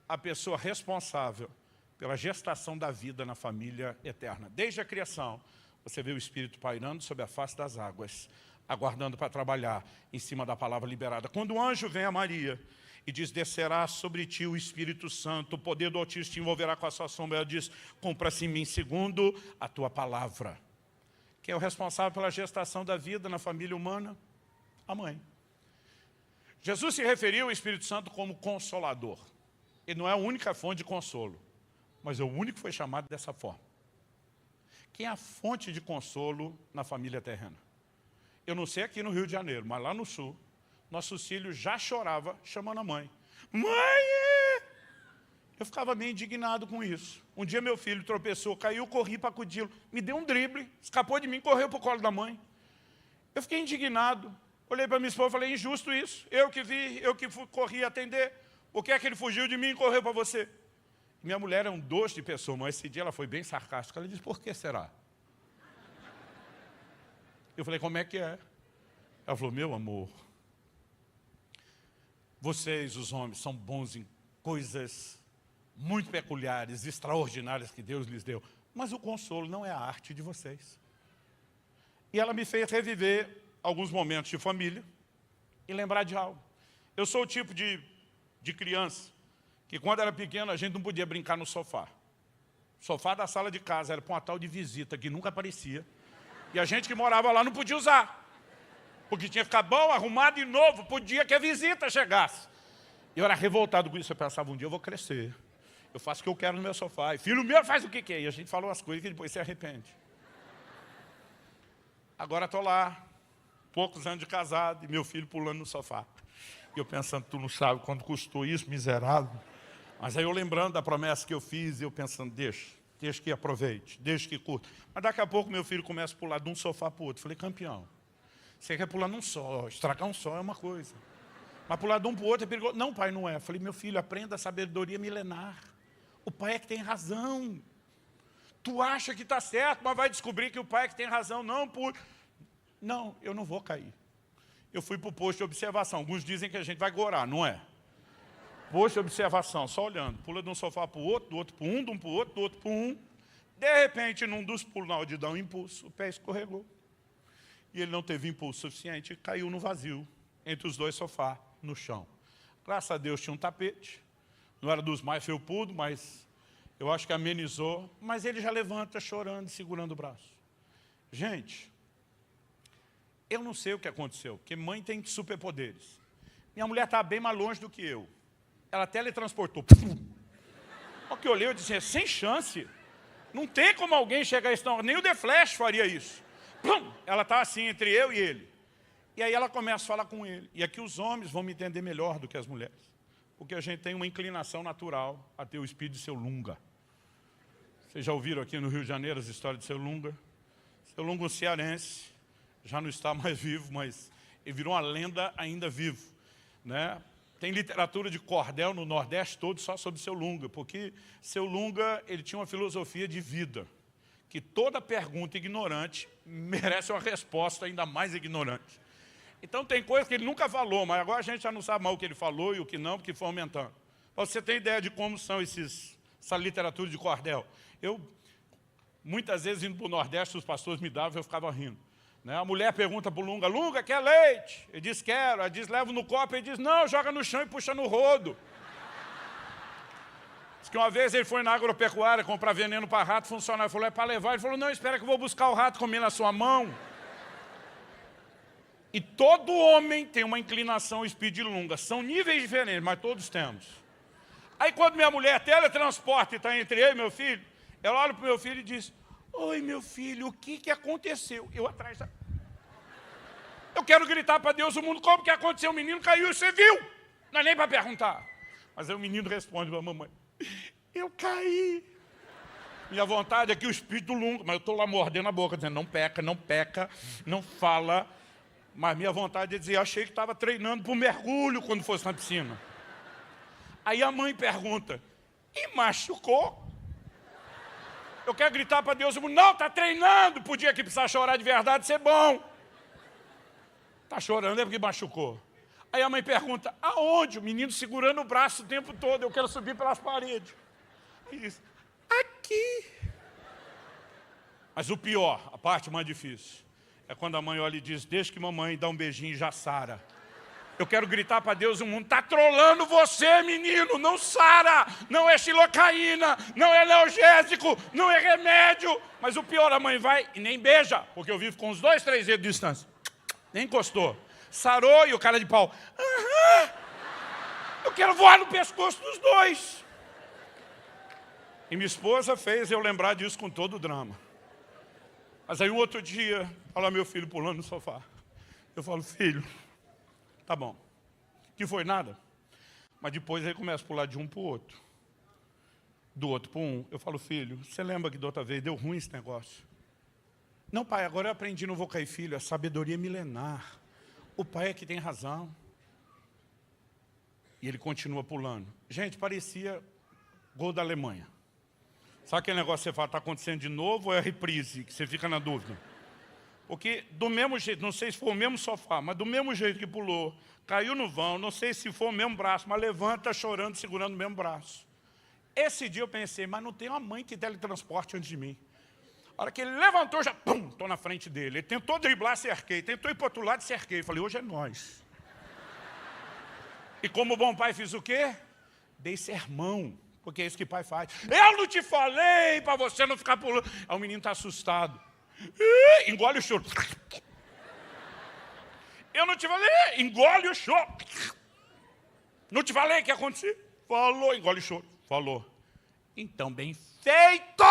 a pessoa responsável pela gestação da vida na família eterna? Desde a criação, você vê o Espírito pairando sobre a face das águas, aguardando para trabalhar em cima da palavra liberada. Quando o anjo vem a Maria e diz, descerá sobre ti o Espírito Santo, o poder do Altíssimo te envolverá com a sua sombra, ela diz, cumpra-se em mim segundo a tua palavra. Quem é o responsável pela gestação da vida na família humana? A mãe. Jesus se referiu ao Espírito Santo como consolador. Ele não é a única fonte de consolo, mas é o único que foi chamado dessa forma. Quem é a fonte de consolo na família terrena? Eu não sei aqui no Rio de Janeiro, mas lá no Sul, nossos filhos já choravam chamando a mãe. Mãe! Eu ficava meio indignado com isso. Um dia meu filho tropeçou, caiu, corri para acudi-lo. Me deu um drible, escapou de mim, correu para o colo da mãe. Eu fiquei indignado. Olhei para minha esposa e falei, injusto isso. Eu que vi, eu que corri atender. Por que é que ele fugiu de mim e correu para você? Minha mulher é um doce de pessoa, mas esse dia ela foi bem sarcástica. Ela disse, por que será? Eu falei, como é que é? Ela falou, meu amor, vocês, os homens, são bons em coisas muito peculiares, extraordinárias que Deus lhes deu. Mas o consolo não é a arte de vocês. E ela me fez reviver alguns momentos de família e lembrar de algo. Eu sou o tipo de criança que quando era pequeno a gente não podia brincar no sofá. O sofá da sala de casa era para uma tal de visita que nunca aparecia. E a gente que morava lá não podia usar. Porque tinha que ficar bom, arrumado e novo, podia que a visita chegasse. E eu era revoltado com isso. Eu pensava, um dia eu vou crescer. Eu faço o que eu quero no meu sofá. E filho meu faz o que quer. E a gente falou umas coisas que depois se arrepende. Agora estou lá, poucos anos de casado, e meu filho pulando no sofá. E eu pensando, tu não sabe quanto custou isso, miserável. Mas aí eu lembrando da promessa que eu fiz, e eu pensando, deixa que aproveite, deixa que curta. Mas daqui a pouco meu filho começa a pular de um sofá para o outro. Falei, campeão, você quer pular num só, estragar um só é uma coisa. Mas pular de um para o outro é perigoso. Não, pai, não é. Falei, meu filho, aprenda a sabedoria milenar. O pai é que tem razão. Tu acha que está certo, mas vai descobrir que o pai é que tem razão. Não, eu não vou cair. Eu fui para o posto de observação. Alguns dizem que a gente vai gorar, não é? Posto de observação, só olhando. Pula de um sofá para o outro, do outro para um, de um para o outro, do outro para um. De repente, num dos pulos, na hora de dar um impulso, o pé escorregou. E ele não teve impulso suficiente e caiu no vazio, entre os dois sofás, no chão. Graças a Deus tinha um tapete. Não era dos mais felpudos, mas eu acho que amenizou. Mas ele já levanta chorando, segurando o braço. Gente, eu não sei o que aconteceu, porque mãe tem superpoderes. Minha mulher estava bem mais longe do que eu. Ela teletransportou. Ao que eu olhei, eu disse, sem chance. Não tem como alguém chegar a isso, não. Nem o The Flash faria isso. Ela está assim, entre eu e ele. E aí ela começa a falar com ele. E aqui os homens vão me entender melhor do que as mulheres. Porque a gente tem uma inclinação natural a ter o espírito de Seu Lunga. Vocês já ouviram aqui no Rio de Janeiro as histórias de Seu Lunga? Seu Lunga, um cearense, já não está mais vivo, mas ele virou uma lenda ainda vivo, né? Tem literatura de cordel no Nordeste todo só sobre Seu Lunga, porque Seu Lunga ele tinha uma filosofia de vida, que toda pergunta ignorante merece uma resposta ainda mais ignorante. Então tem coisas que ele nunca falou, mas agora a gente já não sabe mais o que ele falou e o que não, porque foi aumentando. Para você ter ideia de como são essa literatura de cordel. Eu, muitas vezes, indo para o Nordeste, os pastores me davam, eu ficava rindo. Né? A mulher pergunta para o Lunga, Lunga, quer leite? Ele diz, quero. Ela diz, levo no copo. Ele diz, não, joga no chão e puxa no rodo. Diz que uma vez ele foi na agropecuária comprar veneno para rato, o funcionário falou, é para levar. Ele falou, não, espera que eu vou buscar o rato comer na sua mão. E todo homem tem uma inclinação ao espírito de Lunga. São níveis diferentes, mas todos temos. Aí quando minha mulher teletransporta e está entre eu e meu filho, ela olha para o meu filho e diz, oi, meu filho, o que aconteceu? Eu atrás. Eu quero gritar para Deus o mundo, como que aconteceu? O menino caiu, você viu? Não é nem para perguntar. Mas aí o menino responde para a mamãe, eu caí. Minha vontade é que o espírito Lunga, mas eu estou lá mordendo a boca, dizendo, não peca, não fala. Mas minha vontade é dizer, eu achei que estava treinando para o mergulho quando fosse na piscina. Aí a mãe pergunta, e machucou? Eu quero gritar para Deus, não, está treinando, para o dia que precisar chorar de verdade ser bom. Está chorando é porque machucou. Aí a mãe pergunta, aonde? O menino segurando o braço o tempo todo, eu quero subir pelas paredes. Aí diz, aqui. Mas o pior, a parte mais difícil, é quando a mãe olha e diz, deixa que mamãe dá um beijinho e já sara. Eu quero gritar para Deus, o mundo está trolando você, menino, não sara, não é xilocaína, não é analgésico, não é remédio. Mas o pior, a mãe vai e nem beija, porque eu vivo com uns 2, 3 dedos de distância. Nem encostou. Sarou e o cara de pau, eu quero voar no pescoço dos dois. E minha esposa fez eu lembrar disso com todo o drama. Mas aí um outro dia, olha lá meu filho pulando no sofá. Eu falo, filho, tá bom. Que foi nada? Mas depois ele começa a pular de um para o outro. Do outro para um. Eu falo, filho, você lembra que da outra vez deu ruim esse negócio? Não, pai, agora eu aprendi, não vou cair, filho. A sabedoria milenar. O pai é que tem razão. E ele continua pulando. Gente, parecia gol da Alemanha. Sabe aquele negócio que você fala, está acontecendo de novo ou é reprise, que você fica na dúvida? Porque do mesmo jeito, não sei se foi o mesmo sofá, mas do mesmo jeito que pulou, caiu no vão, não sei se foi o mesmo braço, mas levanta chorando, segurando o mesmo braço. Esse dia eu pensei, mas não tem uma mãe que teletransporte antes de mim. A hora que ele levantou, já, pum, estou na frente dele. Ele tentou driblar, cerquei. Tentou ir para o outro lado, cerquei. Falei, hoje é nós. E como bom pai, fiz o quê? Dei sermão, porque é isso que pai faz. Eu não te falei para você não ficar pulando. Aí o menino está assustado. Engole o choro. Eu não te falei, engole o choro. Não te falei o que aconteceu? Falou, engole o choro. Falou. Então, bem feito!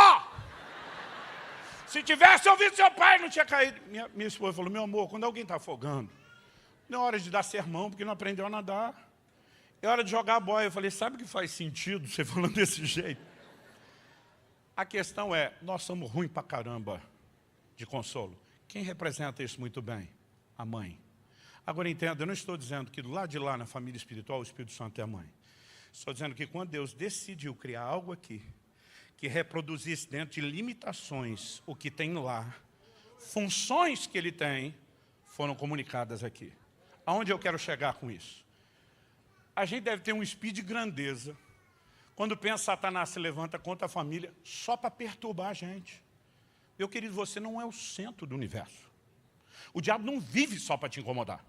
Se tivesse ouvido seu pai, não tinha caído. Minha esposa falou, meu amor, quando alguém está afogando, não é hora de dar sermão, porque não aprendeu a nadar. É hora de jogar a boia. Eu falei, sabe o que faz sentido você falando desse jeito? A questão é, nós somos ruins pra caramba de consolo. Quem representa isso muito bem? A mãe. Agora entenda, eu não estou dizendo que do lado de lá, na família espiritual, o Espírito Santo é a mãe. Estou dizendo que quando Deus decidiu criar algo aqui, que reproduzisse dentro de limitações o que tem lá, funções que ele tem, foram comunicadas aqui. Aonde eu quero chegar com isso? A gente deve ter um espírito de grandeza. Quando pensa Satanás se levanta contra a família, só para perturbar a gente. Meu querido, você não é o centro do universo. O diabo não vive só para te incomodar.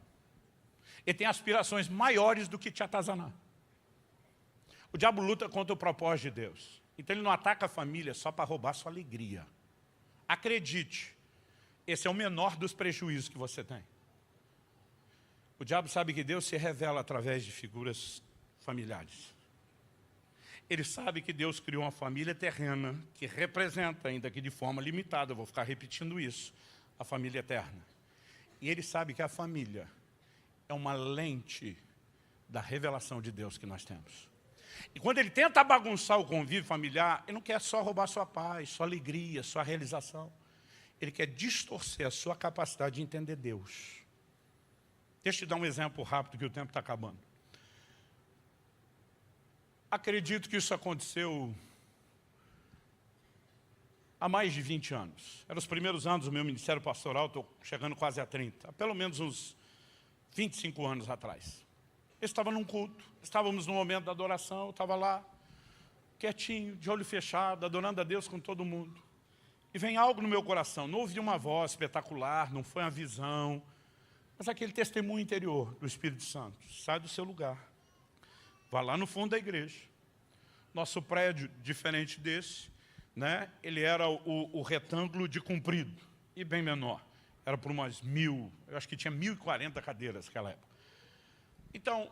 Ele tem aspirações maiores do que te atazanar. O diabo luta contra o propósito de Deus. Então ele não ataca a família só para roubar sua alegria. Acredite, esse é o menor dos prejuízos que você tem. O diabo sabe que Deus se revela através de figuras familiares. Ele sabe que Deus criou uma família terrena que representa, ainda que de forma limitada, eu vou ficar repetindo isso, a família eterna. E ele sabe que a família é uma lente da revelação de Deus que nós temos. E quando ele tenta bagunçar o convívio familiar, ele não quer só roubar sua paz, sua alegria, sua realização. Ele quer distorcer a sua capacidade de entender Deus. Deixa eu te dar um exemplo rápido, que o tempo está acabando. Acredito que isso aconteceu há mais de 20 anos. Eram os primeiros anos do meu ministério pastoral, estou chegando quase a 30. Há pelo menos uns 25 anos atrás. Eu estava num culto, estávamos no momento da adoração, eu estava lá, quietinho, de olho fechado, adorando a Deus com todo mundo. E vem algo no meu coração, não ouvi uma voz espetacular, não foi uma visão, mas aquele testemunho interior do Espírito Santo. Sai do seu lugar, vá lá no fundo da igreja. Nosso prédio, diferente desse, né? Ele era o retângulo de comprido e bem menor. Era por umas 1000, eu acho que tinha 1040 cadeiras naquela época. Então,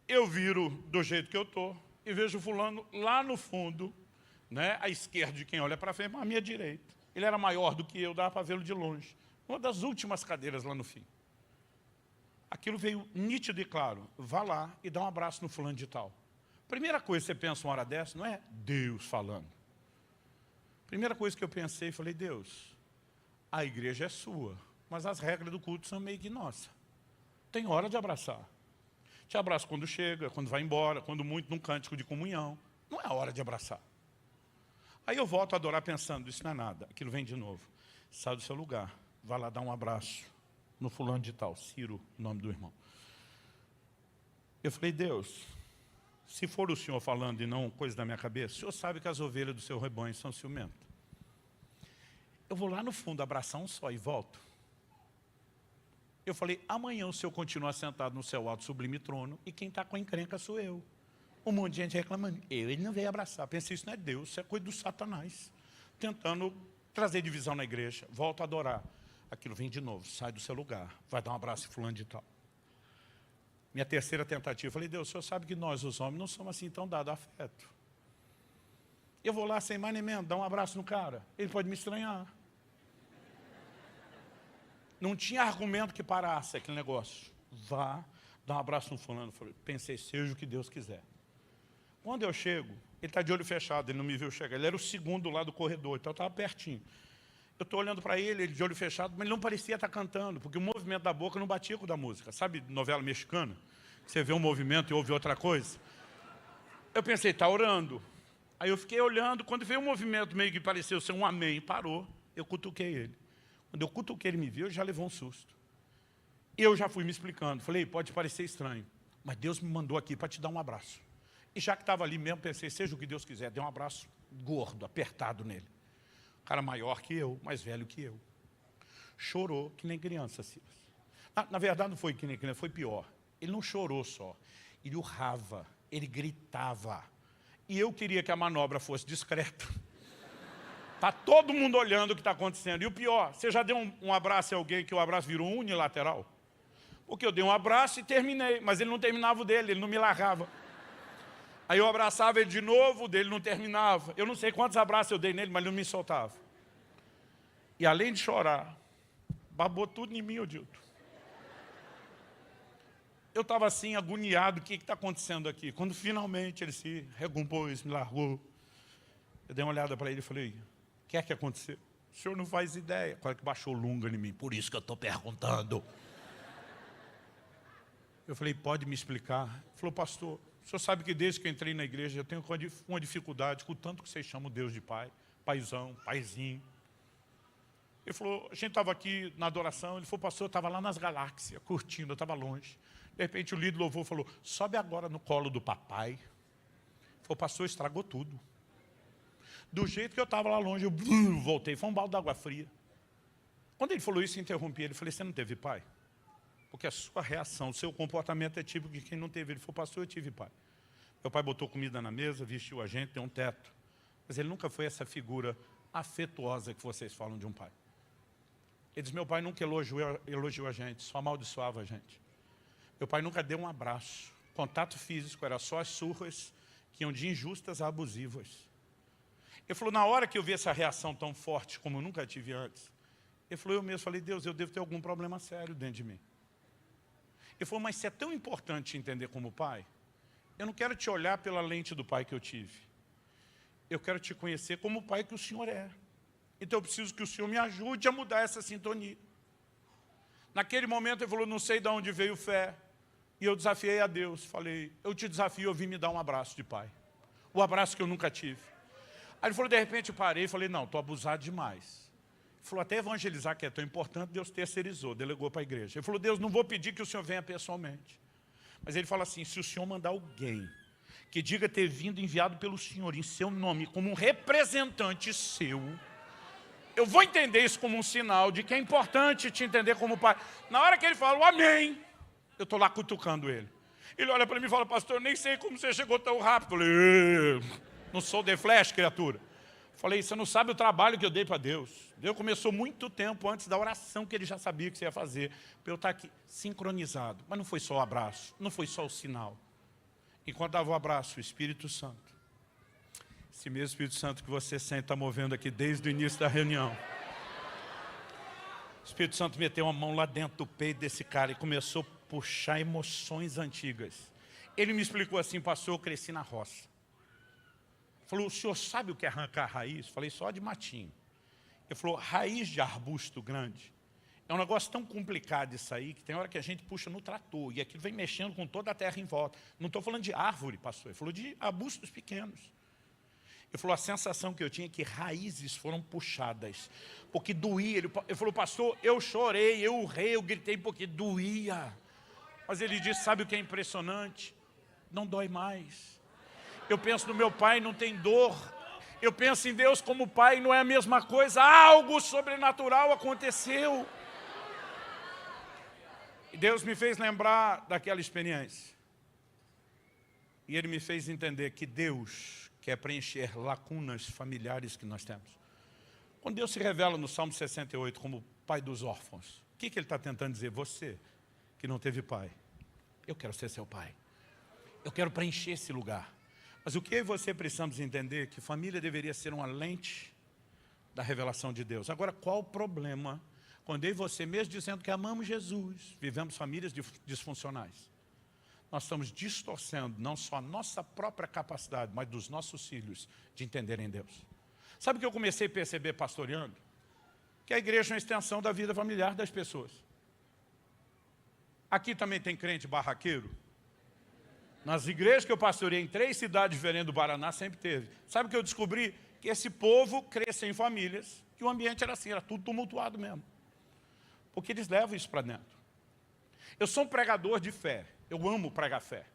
eu viro do jeito que eu estou e vejo fulano lá no fundo, né, à esquerda de quem olha para frente, mas à minha direita. Ele era maior do que eu, dava para vê-lo de longe. Uma das últimas cadeiras lá no fim. Aquilo veio nítido e claro. Vá lá e dá um abraço no fulano de tal. Primeira coisa que você pensa uma hora dessa, não é Deus falando. Primeira coisa que eu pensei, falei, Deus, a igreja é sua, mas as regras do culto são meio que nossa. Tem hora de abraçar. Te abraço quando chega, quando vai embora, quando muito num cântico de comunhão. Não é a hora de abraçar. Aí eu volto a adorar pensando, isso não é nada. Aquilo vem de novo. Sai do seu lugar, vai lá dar um abraço no fulano de tal, Ciro, o nome do irmão. Eu falei, Deus, se for o Senhor falando e não coisa da minha cabeça, o Senhor sabe que as ovelhas do seu rebanho são ciumentas. Eu vou lá no fundo abraçar um só e volto. Eu falei, amanhã o Senhor continua sentado no seu alto sublime trono e quem está com a encrenca sou eu. Um monte de gente reclamando. Ele não veio abraçar. Pensei, isso não é Deus, isso é coisa do Satanás. Tentando trazer divisão na igreja. Volto a adorar. Aquilo vem de novo, sai do seu lugar. Vai dar um abraço em fulano de tal. Minha terceira tentativa, eu falei, Deus, o Senhor sabe que nós, os homens, não somos assim tão dados a afeto. Eu vou lá sem mais nem menos, dar um abraço no cara. Ele pode me estranhar. Não tinha argumento que parasse aquele negócio. Vá, dá um abraço no fulano. Pensei, seja o que Deus quiser. Quando eu chego, ele está de olho fechado, ele não me viu chegar. Ele era o segundo lá do corredor, então eu estava pertinho. Eu estou olhando para ele de olho fechado, mas ele não parecia estar cantando, porque o movimento da boca não batia com o da música. Sabe novela mexicana? Você vê um movimento e ouve outra coisa? Eu pensei, está orando. Aí eu fiquei olhando, quando veio um movimento meio que pareceu ser um amém, parou, eu cutuquei ele. Quando eu cutuquei, ele me viu, já levou um susto. Eu já fui me explicando, falei, pode parecer estranho, mas Deus me mandou aqui para te dar um abraço. E já que estava ali mesmo, pensei, seja o que Deus quiser, dei um abraço gordo, apertado nele. O cara maior que eu, mais velho que eu. Chorou que nem criança, Silas. Na verdade, não foi que nem criança, foi pior. Ele não chorou só, ele urrava, ele gritava. E eu queria que a manobra fosse discreta. Está todo mundo olhando o que está acontecendo. E o pior, você já deu um abraço a alguém que o abraço virou unilateral? Porque eu dei um abraço e terminei, mas ele não terminava o dele, ele não me largava. Aí eu abraçava ele de novo, o dele não terminava. Eu não sei quantos abraços eu dei nele, mas ele não me soltava. E além de chorar, babou tudo em mim, Odilto. Eu estava assim, agoniado, o que está acontecendo aqui? Quando finalmente ele se recompôs, me largou, eu dei uma olhada para ele e falei, o que é que aconteceu? O senhor não faz ideia. Quase que baixou lunga em mim, por isso que eu estou perguntando. Eu falei, pode me explicar? Ele falou, pastor, o senhor sabe que desde que eu entrei na igreja eu tenho uma dificuldade com o tanto que vocês chamam Deus de pai, paizão, paizinho. Ele falou, a gente estava aqui na adoração, ele falou, pastor, eu estava lá nas galáxias, curtindo, eu estava longe. De repente o líder louvor falou, sobe agora no colo do papai. Ele falou, pastor, estragou tudo. Do jeito que eu estava lá longe, eu voltei, foi um balde d'água fria. Quando ele falou isso, eu interrompi ele, falei, você não teve pai? Porque a sua reação, o seu comportamento é típico de quem não teve. Ele falou, pastor, eu tive pai. Meu pai botou comida na mesa, vestiu a gente, tem um teto. Mas ele nunca foi essa figura afetuosa que vocês falam de um pai. Ele diz, meu pai nunca elogiou a gente, só amaldiçoava a gente. Meu pai nunca deu um abraço. Contato físico era só as surras que iam de injustas a abusivas. Ele falou, na hora que eu vi essa reação tão forte como eu nunca tive antes, ele falou, eu mesmo falei, Deus, eu devo ter algum problema sério dentro de mim. Ele falou, mas se é tão importante te entender como pai, eu não quero te olhar pela lente do pai que eu tive. Eu quero te conhecer como o pai que o Senhor é. Então eu preciso que o Senhor me ajude a mudar essa sintonia. Naquele momento ele falou, não sei de onde veio fé. E eu desafiei a Deus, falei, eu te desafio, eu vim me dar um abraço de pai. O abraço que eu nunca tive. Aí ele falou, de repente eu parei e falei, não, estou abusado demais. Ele falou, até evangelizar, que é tão importante, Deus terceirizou, delegou para a igreja. Ele falou, Deus, não vou pedir que o Senhor venha pessoalmente. Mas ele fala assim, se o Senhor mandar alguém que diga ter vindo enviado pelo Senhor em seu nome, como um representante seu, eu vou entender isso como um sinal de que é importante te entender como pai. Na hora que ele fala o amém, eu estou lá cutucando ele. Ele olha para mim e fala, pastor, nem sei como você chegou tão rápido. Eu falei, não sou de flash, criatura. Falei, você não sabe o trabalho que eu dei para Deus. Deus começou muito tempo antes da oração que ele já sabia que você ia fazer, para eu estar aqui sincronizado. Mas não foi só o abraço, não foi só o sinal. Enquanto dava o abraço, o Espírito Santo, esse mesmo Espírito Santo que você sente está movendo aqui desde o início da reunião. O Espírito Santo meteu a mão lá dentro do peito desse cara e começou a puxar emoções antigas. Ele me explicou assim, pastor, eu cresci na roça. Falou, o senhor sabe o que é arrancar raiz? Falei, só de matinho. Ele falou, raiz de arbusto grande. É um negócio tão complicado isso aí, que tem hora que a gente puxa no trator, e aquilo vem mexendo com toda a terra em volta. Não estou falando de árvore, pastor. Ele falou de arbustos pequenos. Ele falou, a sensação que eu tinha é que raízes foram puxadas, porque doía. Ele falou, pastor, eu chorei, eu urrei, eu gritei porque doía. Mas ele disse, sabe o que é impressionante? Não dói mais. Eu penso no meu pai, não tem dor. Eu penso em Deus como pai, não é a mesma coisa. Algo sobrenatural aconteceu. E Deus me fez lembrar daquela experiência. E Ele me fez entender que Deus quer preencher lacunas familiares que nós temos. Quando Deus se revela no Salmo 68 como pai dos órfãos, o que Ele está tentando dizer? Você que não teve pai, eu quero ser seu pai. Eu quero preencher esse lugar. Mas o que eu e você precisamos entender é que família deveria ser uma lente da revelação de Deus. Agora, qual o problema quando eu e você, mesmo dizendo que amamos Jesus, vivemos famílias disfuncionais, nós estamos distorcendo não só a nossa própria capacidade, mas dos nossos filhos de entenderem Deus. Sabe o que eu comecei a perceber pastoreando? Que a igreja é uma extensão da vida familiar das pessoas. Aqui também tem crente barraqueiro. Nas igrejas que eu pastorei em 3 cidades diferentes do Paraná, sempre teve. Sabe o que eu descobri? Que esse povo cresce em famílias, que o ambiente era assim, era tudo tumultuado mesmo. Porque eles levam isso para dentro. Eu sou um pregador de fé. Eu amo pregar fé.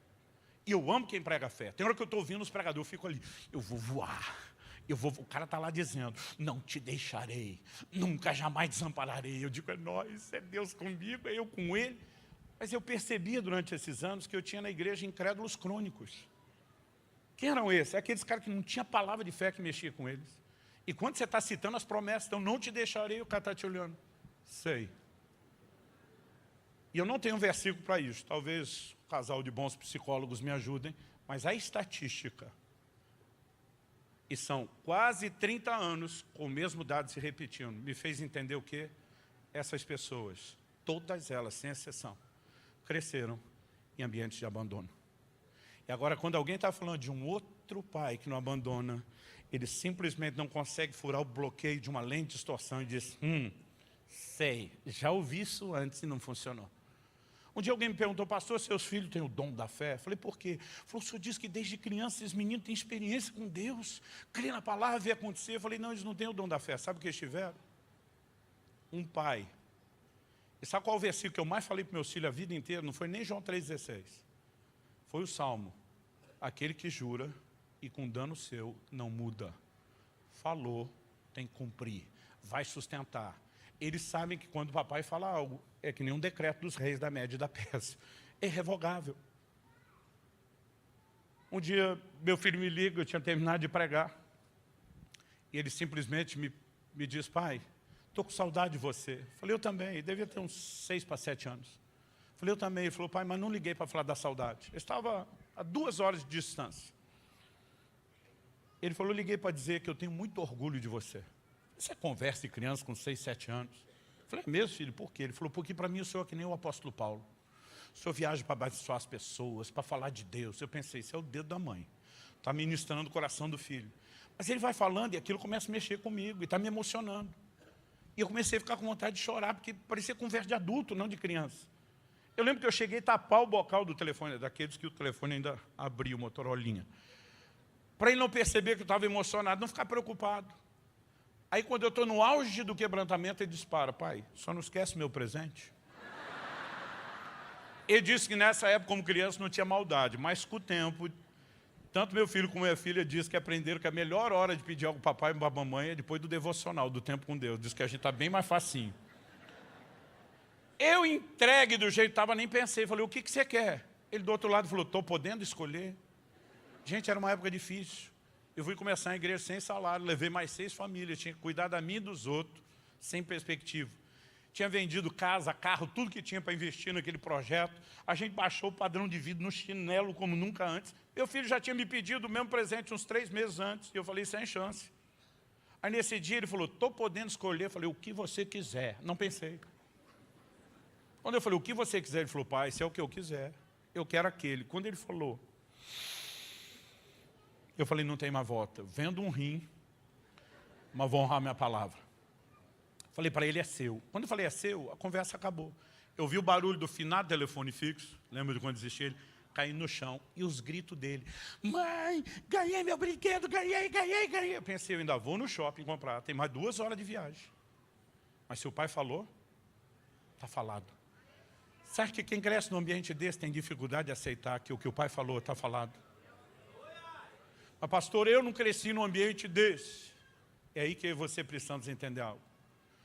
E eu amo quem prega fé. Tem hora que eu estou ouvindo os pregadores, eu fico ali, eu vou voar. O cara está lá dizendo, não te deixarei, nunca jamais desampararei. Eu digo, é nós, é Deus comigo, é eu com ele. Mas eu percebia durante esses anos que eu tinha na igreja incrédulos crônicos. Quem eram esses? Aqueles caras que não tinha palavra de fé que mexia com eles. E quando você está citando as promessas, então não te deixarei, o cara está te olhando. Sei. E eu não tenho um versículo para isso. Talvez um casal de bons psicólogos me ajudem. Mas a estatística, e são quase 30 anos com o mesmo dado se repetindo, me fez entender o quê? Essas pessoas, todas elas, sem exceção, cresceram em ambientes de abandono. E agora, quando alguém está falando de um outro pai que não abandona, ele simplesmente não consegue furar o bloqueio de uma lente de distorção e diz, sei, já ouvi isso antes e não funcionou. Um dia alguém me perguntou, pastor, seus filhos têm o dom da fé? Eu falei, por quê? Ele falou, o senhor disse que desde criança esses meninos têm experiência com Deus, crê na palavra, vê acontecer. Eu falei, não, eles não têm o dom da fé. Sabe o que eles tiveram? Um pai. E sabe qual o versículo que eu mais falei para meus filhos a vida inteira? Não foi nem João 3,16. Foi o Salmo. Aquele que jura e com dano seu não muda. Falou, tem que cumprir, vai sustentar. Eles sabem que quando o papai fala algo, é que nem um decreto dos reis da Média e da Pérsia. É irrevogável. Um dia, meu filho me liga, eu tinha terminado de pregar. E ele simplesmente me diz, pai, estou com saudade de você. Falei, eu também. Ele devia ter uns 6 para 7 anos. Falei, eu também. Ele falou, pai, mas não liguei para falar da saudade. Eu estava a 2 horas de distância. Ele falou, eu liguei para dizer que eu tenho muito orgulho de você. Você conversa de criança com 6, 7 anos. Eu falei, é mesmo, filho? Por quê? Ele falou, porque para mim o senhor é que nem o apóstolo Paulo. O senhor viaja para abençoar as pessoas, para falar de Deus. Eu pensei, isso é o dedo da mãe. Está ministrando o coração do filho. Mas ele vai falando e aquilo começa a mexer comigo e está me emocionando. E eu comecei a ficar com vontade de chorar, porque parecia conversa de adulto, não de criança. Eu lembro que eu cheguei a tapar o bocal do telefone, daqueles que o telefone ainda abria, o Motorolinha. Para ele não perceber que eu estava emocionado, não ficar preocupado. Aí quando eu estou no auge do quebrantamento, ele dispara, pai, só não esquece meu presente. Ele disse que nessa época, como criança, não tinha maldade, mas com o tempo, tanto meu filho como minha filha dizem que aprenderam que a melhor hora de pedir algo para papai e para mamãe é depois do devocional, do tempo com Deus. Diz que a gente está bem mais facinho. Eu entregue do jeito que estava, nem pensei, falei, o que você quer? Ele do outro lado falou, estou podendo escolher? Gente, era uma época difícil. Eu fui começar a igreja sem salário, levei mais 6 famílias, tinha que cuidar da minha e dos outros, sem perspectiva. Tinha vendido casa, carro, tudo que tinha para investir naquele projeto. A gente baixou o padrão de vida no chinelo como nunca antes. Meu filho já tinha me pedido o mesmo presente uns 3 meses antes, e eu falei, sem chance. Aí nesse dia ele falou, estou podendo escolher. Eu falei, o que você quiser. Não pensei. Quando eu falei, o que você quiser, ele falou, pai, se é o que eu quiser, eu quero aquele. Quando ele falou, eu falei, não tem mais volta. Vendo um rim, mas vou honrar minha palavra. Falei para ele, é seu. Quando eu falei, é seu, a conversa acabou. Eu vi o barulho do finado telefone fixo, lembra de quando existia ele, caindo no chão, e os gritos dele. Mãe, ganhei meu brinquedo, ganhei. Eu pensei, eu ainda vou no shopping comprar, tem mais 2 horas de viagem. Mas se o pai falou, está falado. Você acha que quem cresce num ambiente desse tem dificuldade de aceitar que o pai falou está falado? Mas pastor, eu não cresci num ambiente desse. É aí que você precisamos entender algo.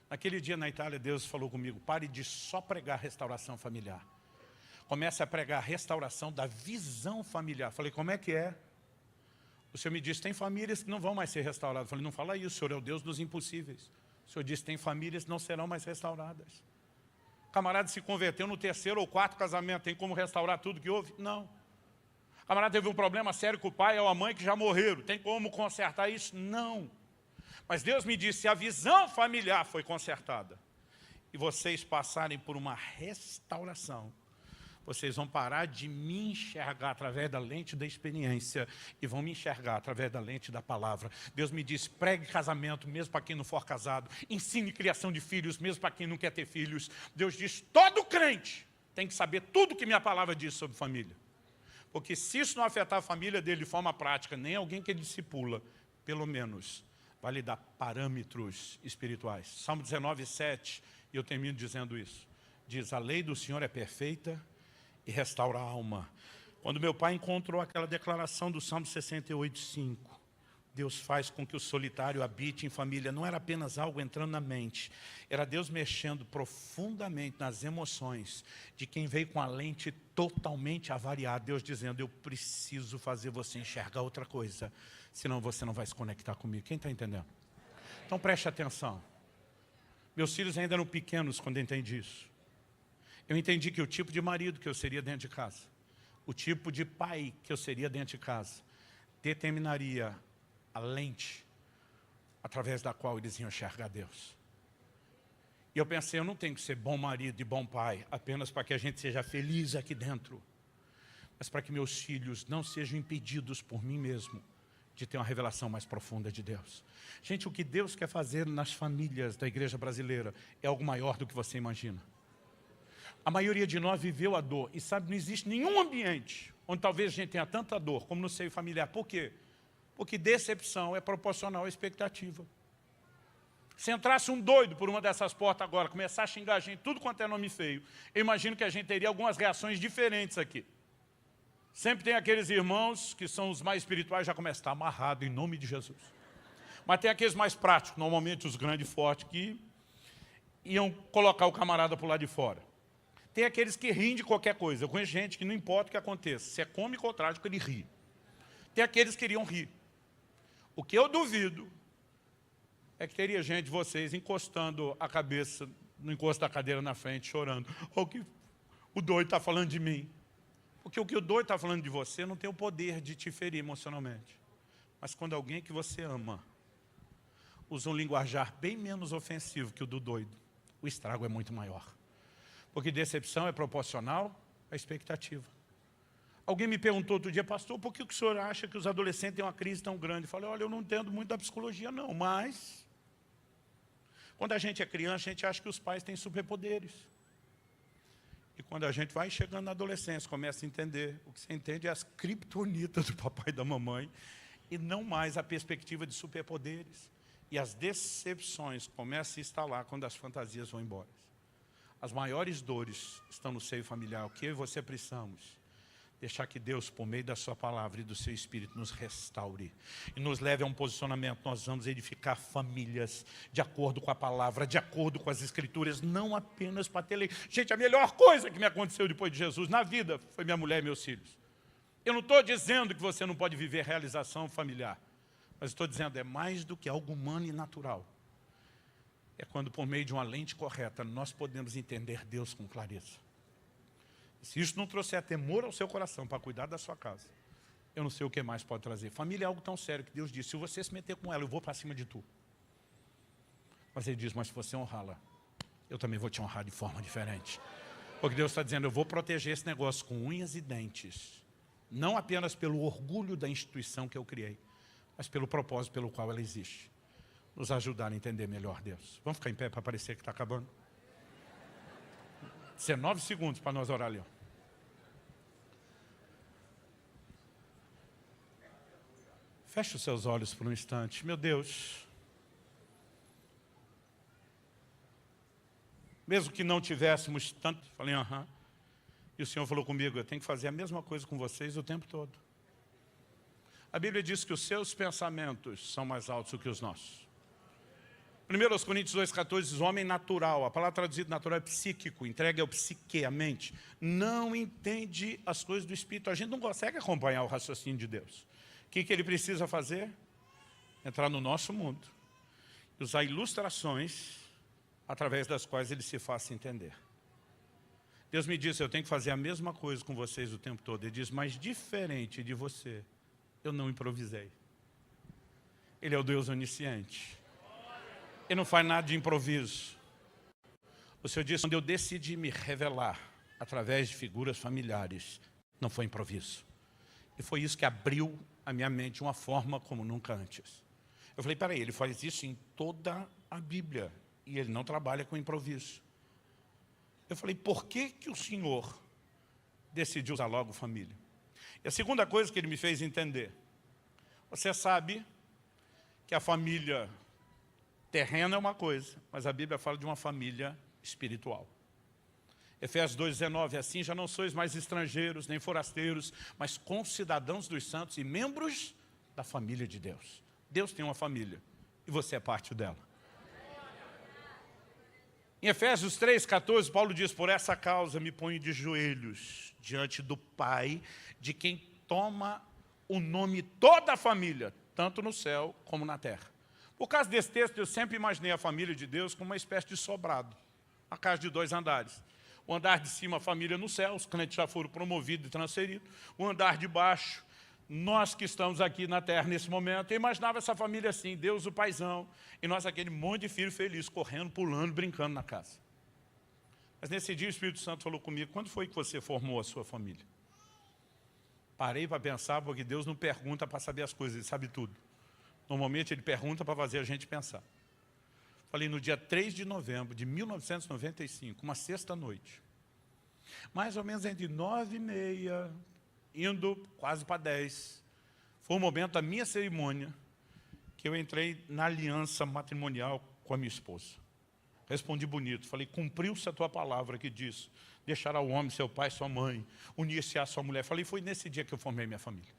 Naquele dia na Itália, Deus falou comigo, pare de só pregar restauração familiar. Comece a pregar restauração da visão familiar. Falei, como é que é? O Senhor me disse, tem famílias que não vão mais ser restauradas. Falei, não fala isso, o Senhor é o Deus dos impossíveis. O Senhor disse, tem famílias que não serão mais restauradas. O camarada se converteu no 3º ou 4º casamento, tem como restaurar tudo que houve? Não. O camarada teve um problema sério com o pai ou a mãe que já morreram, tem como consertar isso? Não. Mas Deus me disse, a visão familiar foi consertada. e vocês passarem por uma restauração, vocês vão parar de me enxergar através da lente da experiência e vão me enxergar através da lente da palavra. Deus me diz, pregue casamento, mesmo para quem não for casado. Ensine criação de filhos, mesmo para quem não quer ter filhos. Deus diz, todo crente tem que saber tudo que minha palavra diz sobre família. Porque se isso não afetar a família dele de forma prática, nem alguém que ele discipula, pelo menos vai lhe dar parâmetros espirituais. Salmo 19:7, e eu termino dizendo isso. Diz, a lei do Senhor é perfeita e restaura a alma. Quando meu pai encontrou aquela declaração do Salmo 68:5, Deus faz com que o solitário habite em família. Não era apenas algo entrando na mente, era Deus mexendo profundamente nas emoções de quem veio com a lente totalmente avariada. Deus dizendo, eu preciso fazer você enxergar outra coisa, senão você não vai se conectar comigo. Quem está entendendo? Então preste atenção. Meus filhos ainda eram pequenos quando eu entendi isso. Eu entendi que o tipo de marido que eu seria dentro de casa, o tipo de pai que eu seria dentro de casa, determinaria a lente através da qual eles iam enxergar Deus. E eu pensei, eu não tenho que ser bom marido e bom pai apenas para que a gente seja feliz aqui dentro, mas para que meus filhos não sejam impedidos por mim mesmo de ter uma revelação mais profunda de Deus. Gente, o que Deus quer fazer nas famílias da igreja brasileira é algo maior do que você imagina. A maioria de nós viveu a dor e sabe, não existe nenhum ambiente onde talvez a gente tenha tanta dor como no seio familiar. Por quê? Porque decepção é proporcional à expectativa. Se entrasse um doido por uma dessas portas agora, começar a xingar a gente, tudo quanto é nome feio, eu imagino que a gente teria algumas reações diferentes aqui. Sempre tem aqueles irmãos que são os mais espirituais, já começam a estar amarrado em nome de Jesus. Mas tem aqueles mais práticos, normalmente os grandes e fortes, que iam colocar o camarada para o lado de fora. Tem aqueles que riem de qualquer coisa. Eu conheço gente que não importa o que aconteça, se é cômico ou trágico, ele ri. Tem aqueles que iriam rir. O que eu duvido é que teria gente de vocês encostando a cabeça no encosto da cadeira na frente, chorando. O que o doido está falando de mim. Porque o que o doido está falando de você não tem o poder de te ferir emocionalmente. Mas quando alguém que você ama usa um linguajar bem menos ofensivo que o do doido, o estrago é muito maior. Porque decepção é proporcional à expectativa. Alguém me perguntou outro dia, pastor, por que o senhor acha que os adolescentes têm uma crise tão grande? Eu falei, olha, eu não entendo muito da psicologia não, mas quando a gente é criança, a gente acha que os pais têm superpoderes. E quando a gente vai chegando na adolescência, começa a entender, o que você entende é as criptonitas do papai e da mamãe, e não mais a perspectiva de superpoderes. E as decepções começam a se instalar quando as fantasias vão embora. As maiores dores estão no seio familiar. O que eu e você precisamos? Deixar que Deus, por meio da sua palavra e do seu Espírito, nos restaure e nos leve a um posicionamento. Nós vamos edificar famílias de acordo com a palavra, de acordo com as Escrituras, não apenas para ter lei. Gente, a melhor coisa que me aconteceu depois de Jesus na vida foi minha mulher e meus filhos. Eu não estou dizendo que você não pode viver realização familiar, mas estou dizendo é mais do que algo humano e natural. É quando, por meio de uma lente correta, nós podemos entender Deus com clareza. Se isso não trouxer temor ao seu coração para cuidar da sua casa, eu não sei o que mais pode trazer. Família é algo tão sério que Deus diz, se você se meter com ela, eu vou para cima de tu. Mas Ele diz, mas se você honrá-la, eu também vou te honrar de forma diferente. Porque Deus está dizendo, eu vou proteger esse negócio com unhas e dentes. Não apenas pelo orgulho da instituição que eu criei, mas pelo propósito pelo qual ela existe. Nos ajudar a entender melhor Deus. Vamos ficar em pé para parecer que está acabando? 19 segundos para nós orar ali. Feche os seus olhos por um instante. Meu Deus. Mesmo que não tivéssemos tanto, falei, aham. E o Senhor falou comigo, eu tenho que fazer a mesma coisa com vocês o tempo todo. A Bíblia diz que os seus pensamentos são mais altos do que os nossos. 1 Coríntios 2,14 diz, homem natural, a palavra traduzida natural é psíquico, entregue ao psique, a mente, não entende as coisas do Espírito. A gente não consegue acompanhar o raciocínio de Deus. O que ele precisa fazer? Entrar no nosso mundo, usar ilustrações através das quais ele se faça entender. Deus me disse, eu tenho que fazer a mesma coisa com vocês o tempo todo. Ele diz, mas diferente de você, eu não improvisei. Ele é o Deus onisciente. Ele não faz nada de improviso. O Senhor disse, quando eu decidi me revelar através de figuras familiares, não foi improviso. E foi isso que abriu a minha mente de uma forma como nunca antes. Eu falei, peraí, ele faz isso em toda a Bíblia. E ele não trabalha com improviso. Eu falei, por que que o Senhor decidiu usar logo família? E a segunda coisa que ele me fez entender. Você sabe que a família terrena é uma coisa, mas a Bíblia fala de uma família espiritual. Efésios 2,19, assim já não sois mais estrangeiros, nem forasteiros, mas concidadãos dos santos e membros da família de Deus. Deus tem uma família e você é parte dela. Em Efésios 3,14, Paulo diz, por essa causa me ponho de joelhos diante do Pai, de quem toma o nome toda a família, tanto no céu como na terra. Por causa desse texto, eu sempre imaginei a família de Deus como uma espécie de sobrado, uma casa de 2 andares. O andar de cima, a família no céu, os crentes já foram promovidos e transferidos. O andar de baixo, nós que estamos aqui na terra nesse momento, eu imaginava essa família assim, Deus o paizão, e nós aquele monte de filho feliz, correndo, pulando, brincando na casa. Mas nesse dia o Espírito Santo falou comigo, quando foi que você formou a sua família? Parei para pensar, porque Deus não pergunta para saber as coisas, Ele sabe tudo. Normalmente Ele pergunta para fazer a gente pensar. Falei, no dia 3 de novembro de 1995, uma sexta-noite, mais ou menos entre 9h30, indo quase para 10, foi o momento da minha cerimônia, que eu entrei na aliança matrimonial com a minha esposa. Respondi bonito, falei, cumpriu-se a tua palavra que diz, deixará o homem, seu pai, sua mãe, unir-se à sua mulher. Falei, foi nesse dia que eu formei minha família.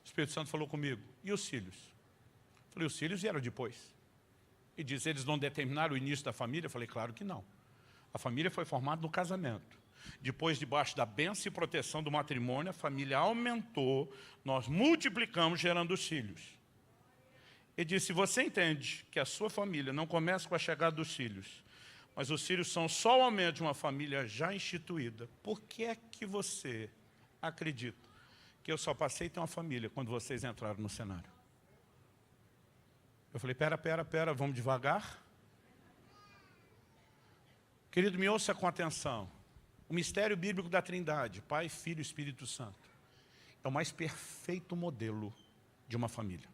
O Espírito Santo falou comigo, e os filhos? Falei, os filhos vieram depois. E diz, eles não determinaram o início da família? Eu falei, claro que não. A família foi formada no casamento. Depois, debaixo da bênção e proteção do matrimônio, a família aumentou, nós multiplicamos, gerando os filhos. Ele disse, se você entende que a sua família não começa com a chegada dos filhos, mas os filhos são só o aumento de uma família já instituída, por que é que você acredita que eu só passei a ter uma família quando vocês entraram no cenário? Eu falei, pera, vamos devagar. Querido, me ouça com atenção. O mistério bíblico da Trindade, Pai, Filho e Espírito Santo, é o mais perfeito modelo de uma família.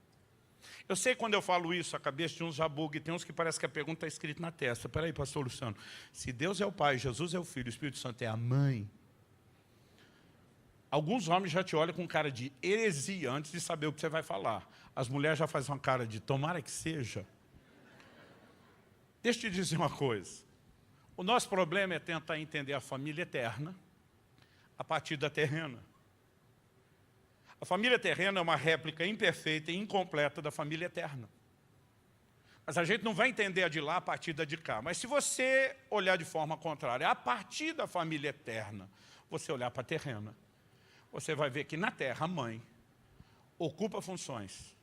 Eu sei quando eu falo isso, a cabeça de uns já buga, e tem uns que parece que a pergunta está escrita na testa. Espera aí, pastor Luciano, se Deus é o Pai, Jesus é o Filho, o Espírito Santo é a mãe, alguns homens já te olham com cara de heresia antes de saber o que você vai falar. As mulheres já fazem uma cara de tomara que seja. Deixa eu te dizer uma coisa. O nosso problema é tentar entender a família eterna a partir da terrena. A família terrena é uma réplica imperfeita e incompleta da família eterna. Mas a gente não vai entender a de lá a partir da de cá. Mas se você olhar de forma contrária, a partir da família eterna, você olhar para a terrena, você vai ver que na terra a mãe ocupa funções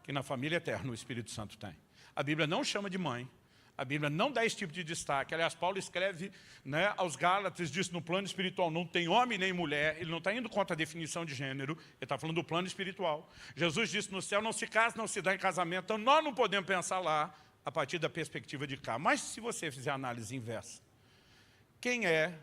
que na família eterna o Espírito Santo tem. A Bíblia não chama de mãe, a Bíblia não dá esse tipo de destaque. Aliás, Paulo escreve, né, aos Gálatas, diz no plano espiritual, não tem homem nem mulher, ele não está indo contra a definição de gênero, ele está falando do plano espiritual. Jesus disse, no céu não se casa, não se dá em casamento, então nós não podemos pensar lá a partir da perspectiva de cá. Mas se você fizer a análise inversa, quem é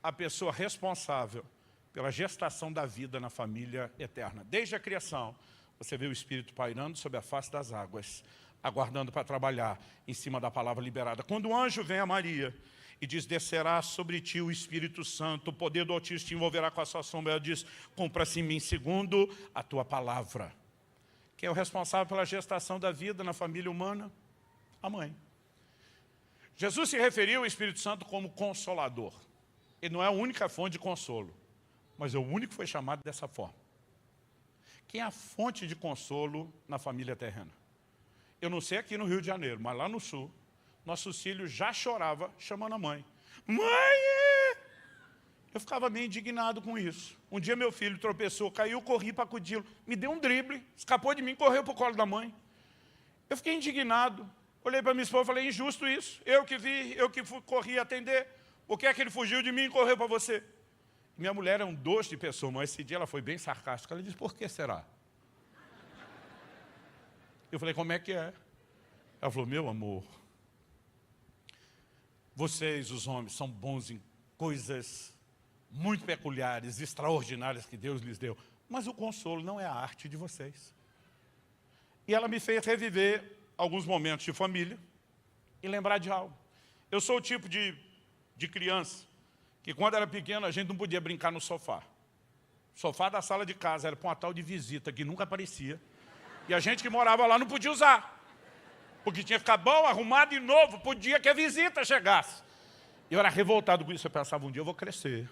a pessoa responsável pela gestação da vida na família eterna? Desde a criação, você vê o Espírito pairando sobre a face das águas, aguardando para trabalhar em cima da palavra liberada. Quando o anjo vem a Maria e diz, descerá sobre ti o Espírito Santo, o poder do Altíssimo te envolverá com a sua sombra, ela diz, cumpra-se em mim segundo a tua palavra. Quem é o responsável pela gestação da vida na família humana? A mãe. Jesus se referiu ao Espírito Santo como consolador. Ele não é a única fonte de consolo, mas é o único que foi chamado dessa forma. Quem é a fonte de consolo na família terrena? Eu não sei aqui no Rio de Janeiro, mas lá no sul, nossos filhos já choravam chamando a mãe. Mãe! Eu ficava meio indignado com isso. Um dia meu filho tropeçou, caiu, corri para acudi-lo. Me deu um drible, escapou de mim, correu para o colo da mãe. Eu fiquei indignado. Olhei para minha esposa e falei, injusto isso. Eu que vi, eu que corri atender. Por que é que ele fugiu de mim e correu para você? Minha mulher é um doce de pessoa, mas esse dia ela foi bem sarcástica. Ela disse, por que será? Eu falei, como é que é? Ela falou, meu amor, Vocês, os homens, são bons em coisas muito peculiares, extraordinárias que Deus lhes deu. Mas o consolo não é a arte de vocês. E ela me fez reviver alguns momentos de família e lembrar de algo. Eu sou o tipo de criança que quando era pequeno a gente não podia brincar no sofá. O sofá da sala de casa era para uma tal de visita que nunca aparecia. E a gente que morava lá não podia usar. Porque tinha que ficar bom, arrumado e novo, pro dia que a visita chegasse. E eu era revoltado com isso. Eu pensava, um dia eu vou crescer.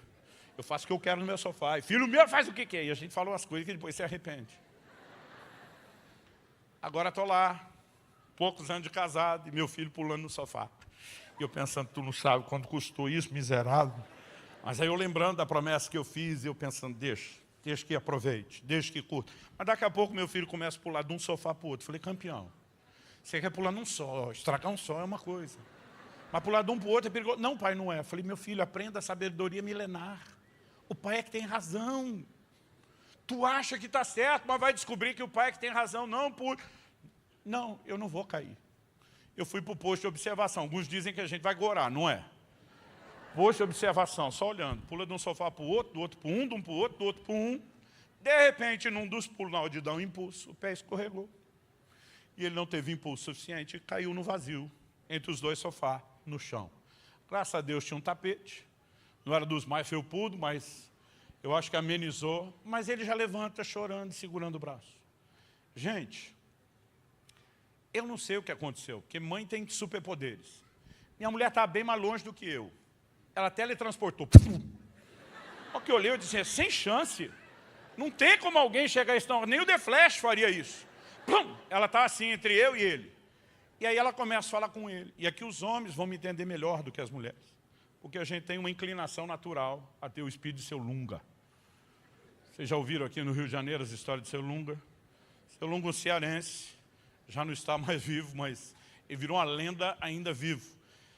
Eu faço o que eu quero no meu sofá. E filho meu faz o que quer. E a gente falou umas coisas que depois se arrepende. Agora estou lá, poucos anos de casado, e meu filho pulando no sofá. E eu pensando, tu não sabe quanto custou isso, miserável. Mas aí eu lembrando da promessa que eu fiz, e eu pensando, deixa que aproveite, deixa que curta. Mas daqui a pouco meu filho começa a pular de um sofá para o outro. Falei, campeão, você quer pular num só, estragar um só é uma coisa. Mas pular de um para o outro é perigoso. Não, pai, não é. Falei, meu filho, aprenda a sabedoria milenar. O pai é que tem razão. Tu acha que está certo, mas vai descobrir que o pai é que tem razão. Não, eu não vou cair. Eu fui para o posto de observação. Alguns dizem que a gente vai gorar, não é? Posto de observação, só olhando. Pula de um sofá para o outro, do outro para um, de um para o outro, do outro para um. De repente, num dos pulos, na hora de dar um impulso, o pé escorregou. E ele não teve impulso suficiente e caiu no vazio, entre os dois sofás, no chão. Graças a Deus tinha um tapete. Não era dos mais felpudos, mas eu acho que amenizou. Mas ele já levanta chorando, segurando o braço. Gente, eu não sei o que aconteceu, porque mãe tem superpoderes. Minha mulher estava bem mais longe do que eu. Ela teletransportou. Olha que eu olhei, eu disse, sem chance. Não tem como alguém chegar a isso, não. Nem o The Flash faria isso. Ela está assim, entre eu e ele. E aí ela começa a falar com ele. E aqui os homens vão me entender melhor do que as mulheres. Porque a gente tem uma inclinação natural a ter o espírito de Seu Lunga. Vocês já ouviram aqui no Rio de Janeiro as histórias de Seu Lunga? Seu Lunga, um cearense, já não está mais vivo, mas ele virou uma lenda ainda vivo,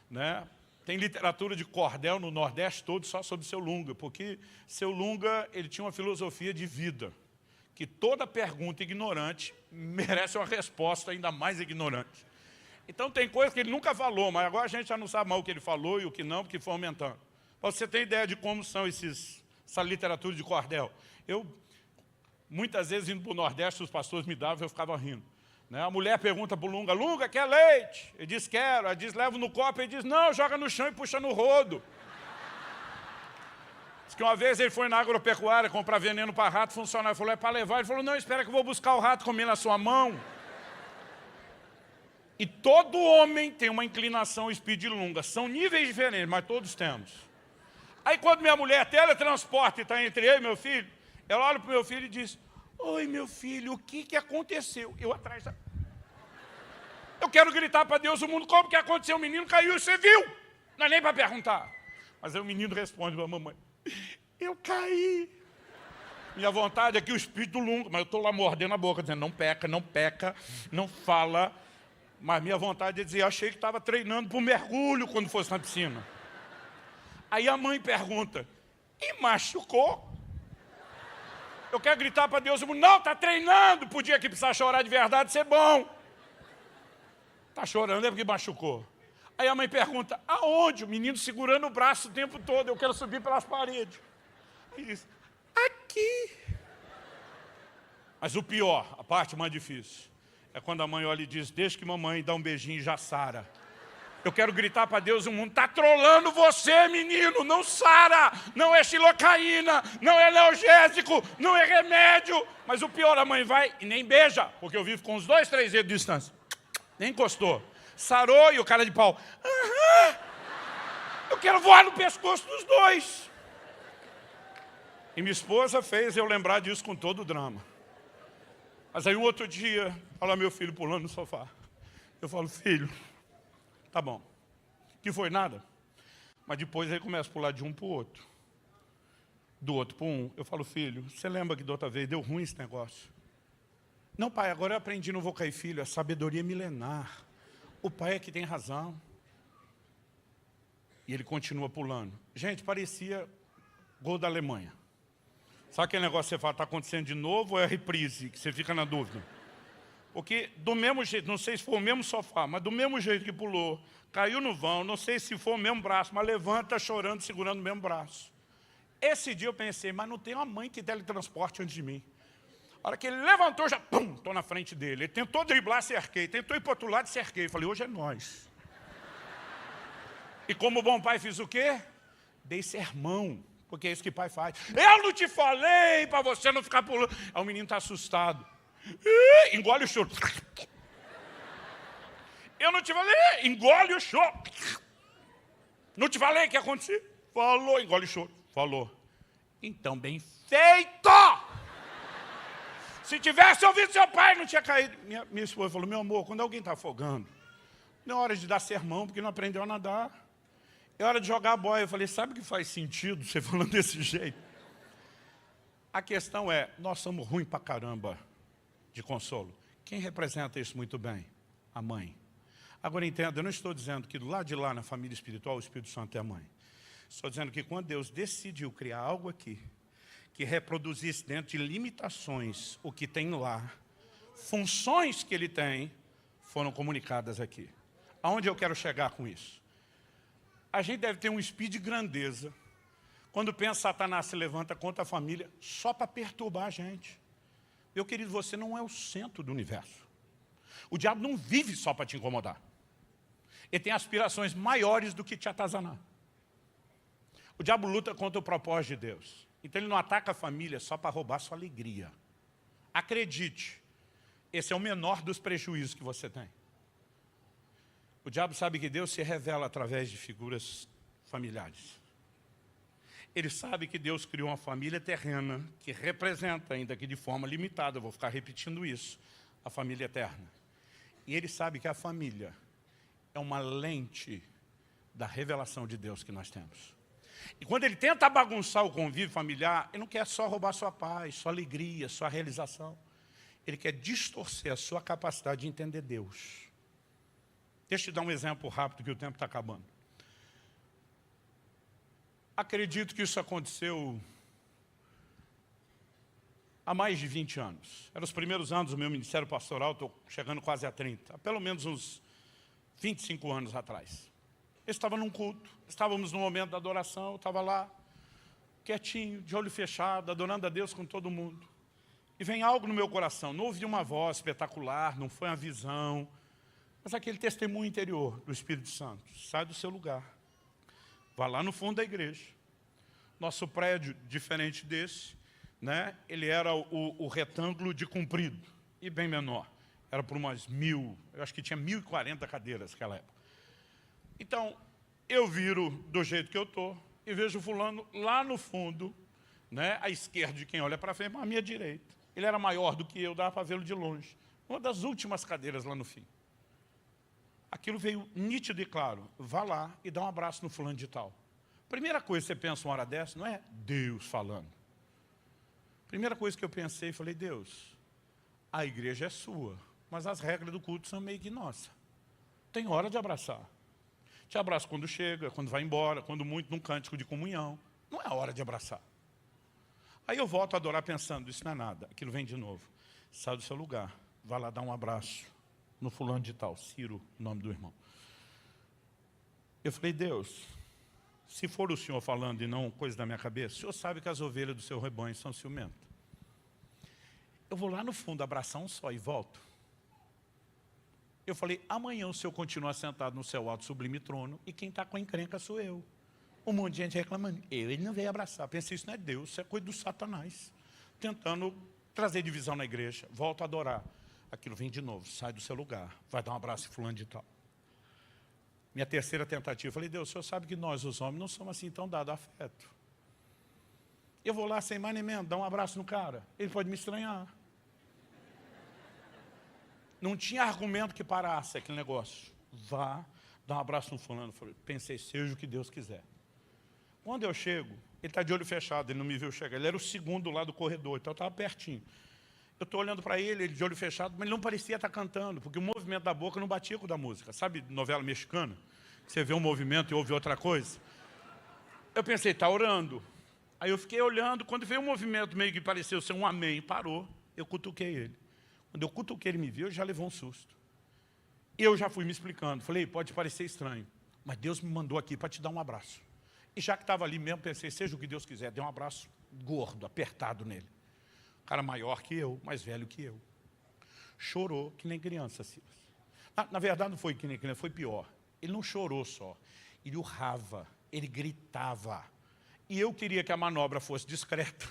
né? Tem literatura de cordel no Nordeste todo só sobre Seu Lunga, porque Seu Lunga ele tinha uma filosofia de vida, que toda pergunta ignorante merece uma resposta ainda mais ignorante. Então tem coisas que ele nunca falou, mas agora a gente já não sabe mais o que ele falou e o que não, porque foi aumentando. Para você ter ideia de como são essa literatura de cordel. Eu, muitas vezes, indo para o Nordeste, os pastores me davam e eu ficava rindo. Né? A mulher pergunta para o Lunga, Lunga, quer leite? Ele diz, quero. Ela diz, levo no copo. Ele diz, não, joga no chão e puxa no rodo. Diz que uma vez ele foi na agropecuária comprar veneno para rato, o funcionário falou, é para levar. Ele falou, não, espera que eu vou buscar o rato comer na sua mão. E todo homem tem uma inclinação ao espírito de Lunga. São níveis diferentes, mas todos temos. Aí quando minha mulher teletransporta e está entre eu e meu filho, ela olha para o meu filho e diz, oi, meu filho, o que aconteceu? Eu atrás. Eu quero gritar para Deus o mundo, como que aconteceu? O menino caiu, você viu? Não é nem para perguntar. Mas aí o menino responde para a mamãe, eu caí. Minha vontade é que o espírito Lunga, mas eu estou lá mordendo a boca, dizendo, não peca, não fala. Mas minha vontade é dizer, achei que estava treinando para o mergulho quando fosse na piscina. Aí a mãe pergunta, e machucou? Eu quero gritar para Deus, não, está treinando, para o dia que precisar chorar de verdade ser bom. Está chorando é porque machucou. Aí a mãe pergunta, aonde? O menino segurando o braço o tempo todo, eu quero subir pelas paredes. Aí diz, aqui. Mas o pior, a parte mais difícil, é quando a mãe olha e diz, deixa que mamãe dá um beijinho e já sara. Eu quero gritar para Deus, o mundo está trolando você, menino, não sara, não é xilocaína, não é analgésico, não é remédio. Mas o pior, a mãe vai e nem beija, porque eu vivo com uns 2, 3 dedos de distância. Nem encostou. Sarou e o cara de pau, eu quero voar no pescoço dos dois. E minha esposa fez eu lembrar disso com todo o drama. Mas aí um outro dia, olha meu filho pulando no sofá. Eu falo, filho, tá bom. Que foi nada? Mas depois ele começa a pular de um para o outro. Do outro para um. Eu falo, filho, você lembra que da outra vez deu ruim esse negócio? Não, pai, agora eu aprendi, não vou cair, filho. A sabedoria milenar. O pai é que tem razão. E ele continua pulando. Gente, parecia gol da Alemanha. Sabe aquele negócio que você fala, está acontecendo de novo ou é reprise, que você fica na dúvida? Porque do mesmo jeito, não sei se foi o mesmo sofá, mas do mesmo jeito que pulou, caiu no vão, não sei se foi o mesmo braço, mas levanta chorando, segurando o mesmo braço. Esse dia eu pensei, mas não tem uma mãe que teletransporte antes de mim. A hora que ele levantou, já, pum, estou na frente dele. Ele tentou driblar, cerquei. Tentou ir para o outro lado, cerquei. Falei, hoje é nós. E como bom pai, fiz o quê? Dei sermão, porque é isso que pai faz. Eu não te falei para você não ficar pulando. Aí o menino está assustado. Engole o choro. Eu não te falei, engole o choro. Não te falei o que ia acontecer? Falou, engole o choro. Falou. Então, bem feito! Se tivesse ouvido seu pai, não tinha caído. Minha esposa falou, meu amor, quando alguém está afogando, não é hora de dar sermão, porque não aprendeu a nadar. É hora de jogar a boia. Eu falei, sabe o que faz sentido você falando desse jeito? A questão é, nós somos ruins pra caramba de consolo. Quem representa isso muito bem? A mãe. Agora entenda, eu não estou dizendo que do lado de lá, na família espiritual, o Espírito Santo é a mãe. Estou dizendo que quando Deus decidiu criar algo aqui, que reproduzisse dentro de limitações o que tem lá, funções que ele tem, foram comunicadas aqui. Aonde eu quero chegar com isso? A gente deve ter um espírito de grandeza. Quando pensa Satanás se levanta contra a família, só para perturbar a gente. Meu querido, você não é o centro do universo. O diabo não vive só para te incomodar. Ele tem aspirações maiores do que te atazanar. O diabo luta contra o propósito de Deus. Então ele não ataca a família só para roubar sua alegria. Acredite, esse é o menor dos prejuízos que você tem. O diabo sabe que Deus se revela através de figuras familiares. Ele sabe que Deus criou uma família terrena que representa, ainda que de forma limitada, eu vou ficar repetindo isso, a família eterna. E ele sabe que a família é uma lente da revelação de Deus que nós temos. E quando ele tenta bagunçar o convívio familiar, ele não quer só roubar sua paz, sua alegria, sua realização. Ele quer distorcer a sua capacidade de entender Deus. Deixa eu te dar um exemplo rápido, que o tempo está acabando. Acredito que isso aconteceu há mais de 20 anos. Eram os primeiros anos do meu ministério pastoral, estou chegando quase a 30. Há pelo menos uns 25 anos atrás. Eu estava num culto, estávamos no momento da adoração, eu estava lá, quietinho, de olho fechado, adorando a Deus com todo mundo. E vem algo no meu coração, não ouvi uma voz espetacular, não foi uma visão, mas aquele testemunho interior do Espírito Santo. Sai do seu lugar, vá lá no fundo da igreja. Nosso prédio, diferente desse, né? Ele era o retângulo de comprido e bem menor. Era por umas 1000, eu acho que tinha 1040 cadeiras naquela época. Então, eu viro do jeito que eu estou e vejo fulano lá no fundo, né, à esquerda de quem olha para frente, mas à minha direita. Ele era maior do que eu, dava para vê-lo de longe. Uma das últimas cadeiras lá no fim. Aquilo veio nítido e claro. Vá lá e dá um abraço no fulano de tal. Primeira coisa que você pensa uma hora dessa, não é Deus falando. Primeira coisa que eu pensei, falei, Deus, a igreja é sua, mas as regras do culto são meio que nossa. Tem hora de abraçar. Te abraço quando chega, quando vai embora, quando muito num cântico de comunhão. Não é hora de abraçar. Aí eu volto a adorar pensando, isso não é nada. Aquilo vem de novo. Sai do seu lugar, vai lá dar um abraço no fulano de tal, Ciro, o nome do irmão. Eu falei, Deus, se for o Senhor falando e não coisa da minha cabeça, o Senhor sabe que as ovelhas do seu rebanho são ciumentas. Eu vou lá no fundo abraçar um só e volto. Eu falei, amanhã o Senhor continua sentado no seu alto sublime trono e quem está com a encrenca sou eu. Um monte de gente reclamando. Ele não veio abraçar. Pensei, isso não é Deus, isso é coisa do Satanás. Tentando trazer divisão na igreja. Volto a adorar. Aquilo vem de novo, sai do seu lugar. Vai dar um abraço em fulano de tal. Minha terceira tentativa, eu falei, Deus, o Senhor sabe que nós, os homens, não somos assim tão dados a afeto. Eu vou lá sem mais nem menos, dar um abraço no cara. Ele pode me estranhar. Não tinha argumento que parasse aquele negócio. Vá, dá um abraço no fulano. Pensei, seja o que Deus quiser. Quando eu chego, ele está de olho fechado, ele não me viu chegar. Ele era o segundo lá do corredor, então eu estava pertinho. Eu estou olhando para ele de olho fechado, mas ele não parecia estar cantando, porque o movimento da boca não batia com o da música. Sabe novela mexicana? Você vê um movimento e ouve outra coisa? Eu pensei, está orando. Aí eu fiquei olhando, quando veio um movimento meio que pareceu ser um amém, parou, eu cutuquei ele. Quando eu cutuquei, ele me viu, ele já levou um susto. Eu já fui me explicando. Falei, pode parecer estranho, mas Deus me mandou aqui para te dar um abraço. E já que estava ali mesmo, pensei, seja o que Deus quiser, dei um abraço gordo, apertado nele. O cara maior que eu, mais velho que eu. Chorou que nem criança, Silas. Na verdade, não foi que nem criança, foi pior. Ele não chorou só, ele urrava, ele gritava. E eu queria que a manobra fosse discreta.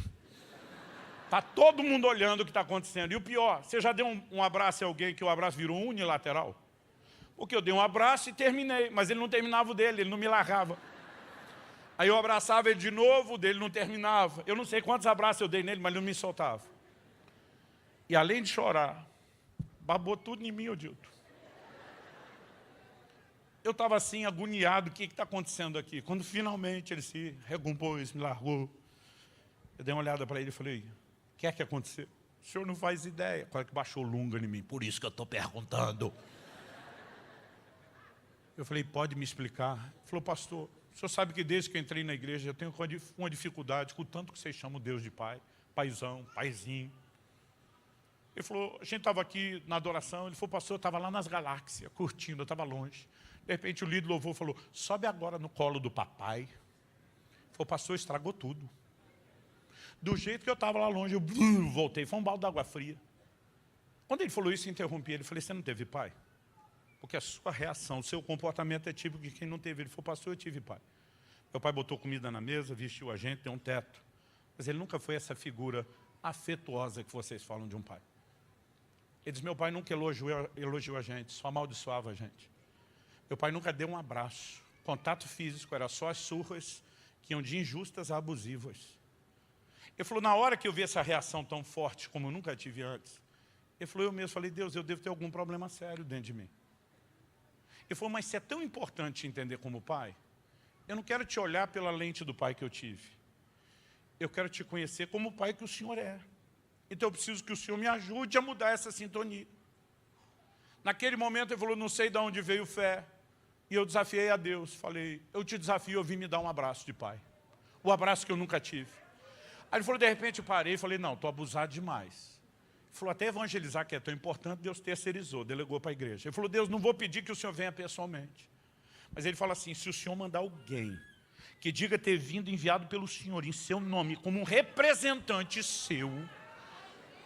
Está todo mundo olhando o que está acontecendo. E o pior, você já deu um abraço a alguém que o abraço virou unilateral? Porque eu dei um abraço e terminei, mas ele não terminava o dele, ele não me largava. Aí eu abraçava ele de novo, o dele não terminava. Eu não sei quantos abraços eu dei nele, mas ele não me soltava. E além de chorar, babou tudo em mim, Odilto. Eu estava assim, agoniado, o que está acontecendo aqui? Quando finalmente ele se recompôs, me largou, eu dei uma olhada para ele e falei, o que é que aconteceu? O senhor não faz ideia. Quase que baixou lunga em mim, por isso que eu estou perguntando. Eu falei, pode me explicar? Ele falou, pastor, o senhor sabe que desde que eu entrei na igreja eu tenho uma dificuldade com o tanto que vocês chamam Deus de pai, paizão, paizinho. Ele falou, a gente estava aqui na adoração, ele falou, pastor, eu estava lá nas galáxias, curtindo, eu estava longe. De repente o líder louvou falou, sobe agora no colo do papai. Ele falou, pastor, estragou tudo. Do jeito que eu estava lá longe, eu voltei, foi um balde d'água fria. Quando ele falou isso, eu interrompi ele, falei, você não teve pai? Porque a sua reação, o seu comportamento é típico de quem não teve. Ele falou, pastor, eu tive pai. Meu pai botou comida na mesa, vestiu a gente, deu um teto. Mas ele nunca foi essa figura afetuosa que vocês falam de um pai. Ele diz, meu pai nunca elogiou a gente, só amaldiçoava a gente. Meu pai nunca deu um abraço. Contato físico era só as surras que iam de injustas a abusivas. Ele falou, na hora que eu vi essa reação tão forte como eu nunca tive antes, ele falou, eu mesmo falei, Deus, eu devo ter algum problema sério dentro de mim. Ele falou, mas se é tão importante te entender como pai, eu não quero te olhar pela lente do pai que eu tive. Eu quero te conhecer como o pai que o Senhor é. Então eu preciso que o Senhor me ajude a mudar essa sintonia. Naquele momento ele falou, não sei de onde veio fé. E eu desafiei a Deus. Falei, eu te desafio, eu vim me dar um abraço de pai. O abraço que eu nunca tive. Aí ele falou, de repente eu parei e falei, não, estou abusado demais. Ele falou, até evangelizar que é tão importante, Deus terceirizou, delegou para a igreja. Ele falou, Deus, não vou pedir que o Senhor venha pessoalmente. Mas ele fala assim, se o Senhor mandar alguém que diga ter vindo enviado pelo Senhor em seu nome, como um representante seu,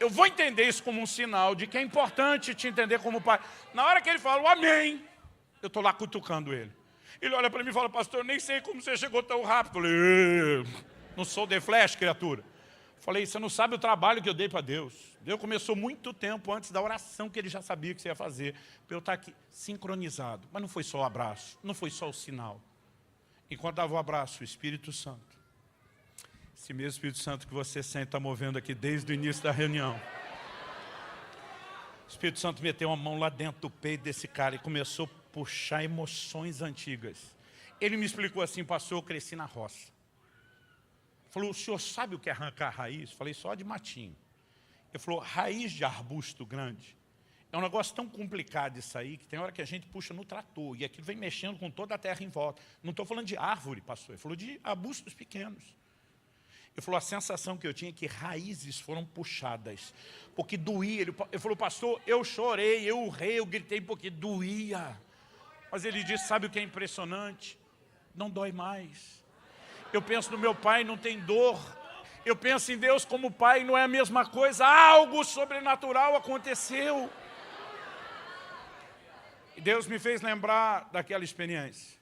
eu vou entender isso como um sinal de que é importante te entender como pai. Na hora que ele fala, o amém, eu estou lá cutucando ele. Ele olha para mim e fala, pastor, nem sei como você chegou tão rápido. Eu falei, não sou de flash, criatura. Falei, você não sabe o trabalho que eu dei para Deus. Deus começou muito tempo antes da oração que ele já sabia que você ia fazer, para eu estar aqui sincronizado. Mas não foi só o abraço, não foi só o sinal. Enquanto dava o abraço, o Espírito Santo, esse mesmo Espírito Santo que você sente está movendo aqui desde o início da reunião. O Espírito Santo meteu a mão lá dentro do peito desse cara e começou a puxar emoções antigas. Ele me explicou assim, pastor, eu cresci na roça. Falou, o senhor sabe o que é arrancar raiz? Falei, só de matinho. Ele falou, raiz de arbusto grande. É um negócio tão complicado isso aí, que tem hora que a gente puxa no trator, e aquilo vem mexendo com toda a terra em volta. Não estou falando de árvore, pastor, ele falou de arbustos pequenos. Ele falou, a sensação que eu tinha é que raízes foram puxadas, porque doía. Ele falou, pastor, eu chorei, eu urrei, eu gritei porque doía. Mas ele disse, sabe o que é impressionante? Não dói mais. Eu penso no meu pai, não tem dor. Eu penso em Deus como pai, não é a mesma coisa. Algo sobrenatural aconteceu. E Deus me fez lembrar daquela experiência.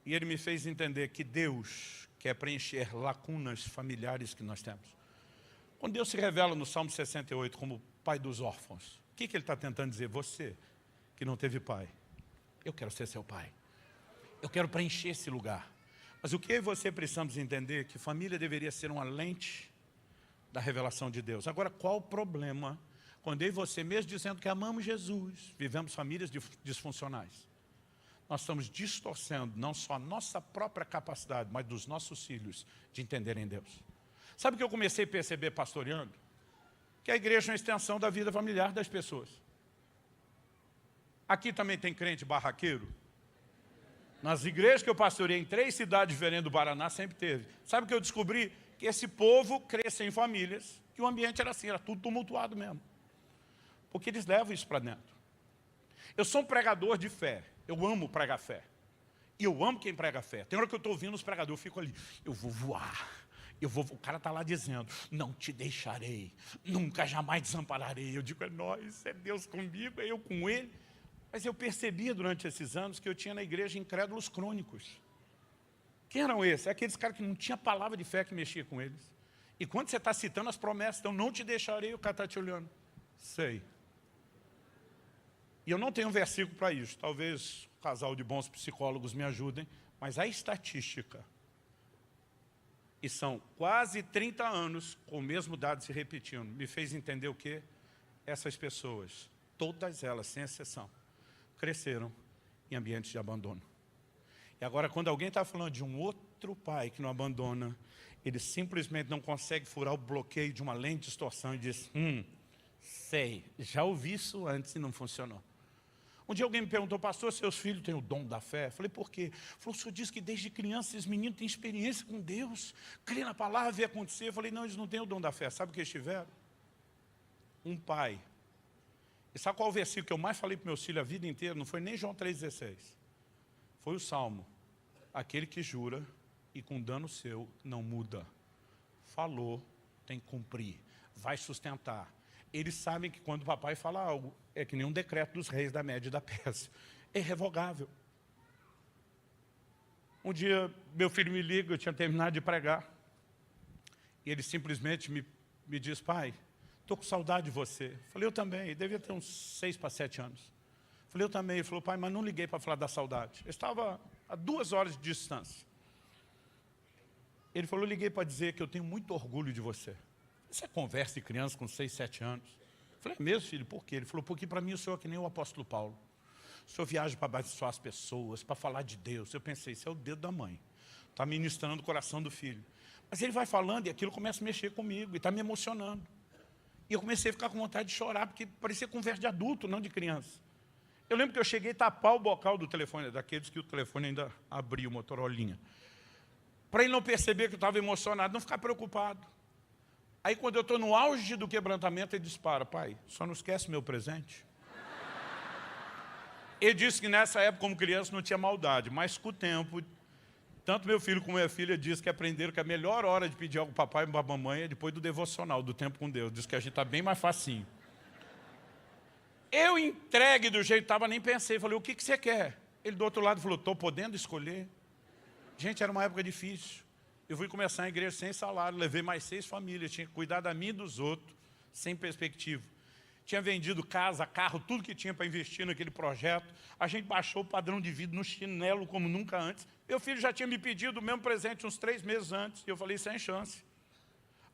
E Ele me fez entender que Deus quer preencher lacunas familiares que nós temos. Quando Deus se revela no Salmo 68 como pai dos órfãos, o que Ele está tentando dizer? Você que não teve pai, eu quero ser seu pai. Eu quero preencher esse lugar. Mas o que eu e você precisamos entender é que família deveria ser uma lente da revelação de Deus. Agora, qual o problema quando eu e você, mesmo dizendo que amamos Jesus, vivemos famílias disfuncionais? Nós estamos distorcendo não só a nossa própria capacidade, mas dos nossos filhos de entenderem Deus. Sabe o que eu comecei a perceber pastoreando? Que a igreja é uma extensão da vida familiar das pessoas. Aqui também tem crente barraqueiro. Nas igrejas que eu pastorei em 3 cidades diferentes do Paraná, sempre teve. Sabe o que eu descobri? Que esse povo crescia em famílias, que o ambiente era assim, era tudo tumultuado mesmo. Porque eles levam isso para dentro. Eu sou um pregador de fé. Eu amo pregar fé. E eu amo quem prega fé. Tem hora que eu estou ouvindo os pregadores, eu fico ali. Eu vou voar. O cara está lá dizendo, não te deixarei. Nunca, jamais desampararei. Eu digo, é nós, é Deus comigo, é eu com ele. Mas eu percebia durante esses anos que eu tinha na igreja incrédulos crônicos. Quem eram esses? Aqueles caras que não tinha palavra de fé que mexia com eles. E quando você está citando as promessas, então não te deixarei, o cara está te olhando. Sei. E eu não tenho um versículo para isso. Talvez um casal de bons psicólogos me ajudem. Mas a estatística, e são quase 30 anos com o mesmo dado se repetindo, me fez entender o quê? Essas pessoas, todas elas, sem exceção, cresceram em ambientes de abandono. E agora, quando alguém está falando de um outro pai que não abandona, ele simplesmente não consegue furar o bloqueio de uma lente de distorção e diz, sei, já ouvi isso antes e não funcionou. Um dia alguém me perguntou, pastor, seus filhos têm o dom da fé? Eu falei, por quê? Ele falou, o senhor disse que desde criança esses meninos têm experiência com Deus, crê na palavra, vê acontecer. Eu falei, não, eles não têm o dom da fé. Sabe o que eles tiveram? Um pai. E sabe qual é o versículo que eu mais falei para meus filhos a vida inteira? Não foi nem João 3,16. Foi o Salmo. Aquele que jura e com dano seu não muda. Falou, tem que cumprir. Vai sustentar. Eles sabem que quando o papai fala algo, é que nem um decreto dos reis da Média e da Pérsia. É irrevogável. Um dia, meu filho me liga, eu tinha terminado de pregar. E ele simplesmente me diz, pai, estou com saudade de você. Falei, eu também. Ele devia ter uns 6 para 7 anos. Falei, eu também. Ele falou, pai, mas não liguei para falar da saudade. Eu estava a 2 horas de distância. Ele falou, eu liguei para dizer que eu tenho muito orgulho de você. Você conversa de criança com 6, 7 anos. Eu falei, mesmo filho, por quê? Ele falou, porque para mim o senhor é que nem o apóstolo Paulo. O senhor viaja para abençoar as pessoas, para falar de Deus. Eu pensei, isso é o dedo da mãe. Está ministrando o coração do filho. Mas ele vai falando e aquilo começa a mexer comigo e está me emocionando. E eu comecei a ficar com vontade de chorar, porque parecia conversa de adulto, não de criança. Eu lembro que eu cheguei a tapar o bocal do telefone, daqueles que o telefone ainda abria, o Motorolinha. Para ele não perceber que eu estava emocionado, não ficar preocupado. Aí quando eu estou no auge do quebrantamento, ele dispara, pai, só não esquece meu presente. Ele disse que nessa época, como criança, não tinha maldade, mas com o tempo, tanto meu filho como minha filha dizem que aprenderam que a melhor hora de pedir algo para papai e para mamãe é depois do devocional, do tempo com Deus. Diz que a gente está bem mais facinho. Eu entregue do jeito que estava, nem pensei, falei, o que você quer? Ele do outro lado falou, estou podendo escolher. Gente, era uma época difícil. Eu fui começar a igreja sem salário, levei mais 6 famílias, tinha que cuidar da minha e dos outros, sem perspectiva. Tinha vendido casa, carro, tudo que tinha para investir naquele projeto. A gente baixou o padrão de vida no chinelo como nunca antes. Meu filho já tinha me pedido o mesmo presente uns 3 meses antes, e eu falei, sem chance.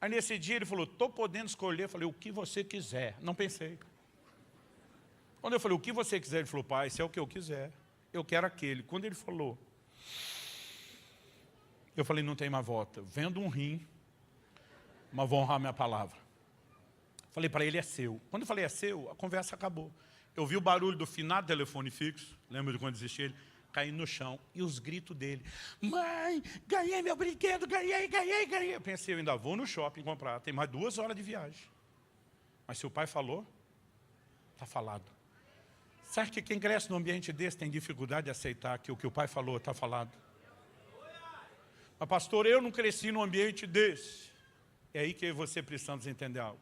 Aí nesse dia ele falou, estou podendo escolher. Eu falei, o que você quiser. Não pensei. Quando eu falei, o que você quiser, ele falou, pai, isso é o que eu quiser. Eu quero aquele. Quando ele falou, eu falei, não tem mais volta. Vendo um rim, mas vou honrar minha palavra. Falei para ele, é seu. Quando eu falei, é seu, a conversa acabou. Eu vi o barulho do finado telefone fixo, lembra de quando existia ele, caindo no chão, e os gritos dele. Mãe, ganhei meu brinquedo, ganhei. Eu pensei, eu ainda vou no shopping comprar, tem mais 2 horas de viagem. Mas se o pai falou, está falado. Você acha que quem cresce num ambiente desse tem dificuldade de aceitar que o que o pai falou está falado? Mas pastor, eu não cresci num ambiente desse. É aí que você precisamos entender algo.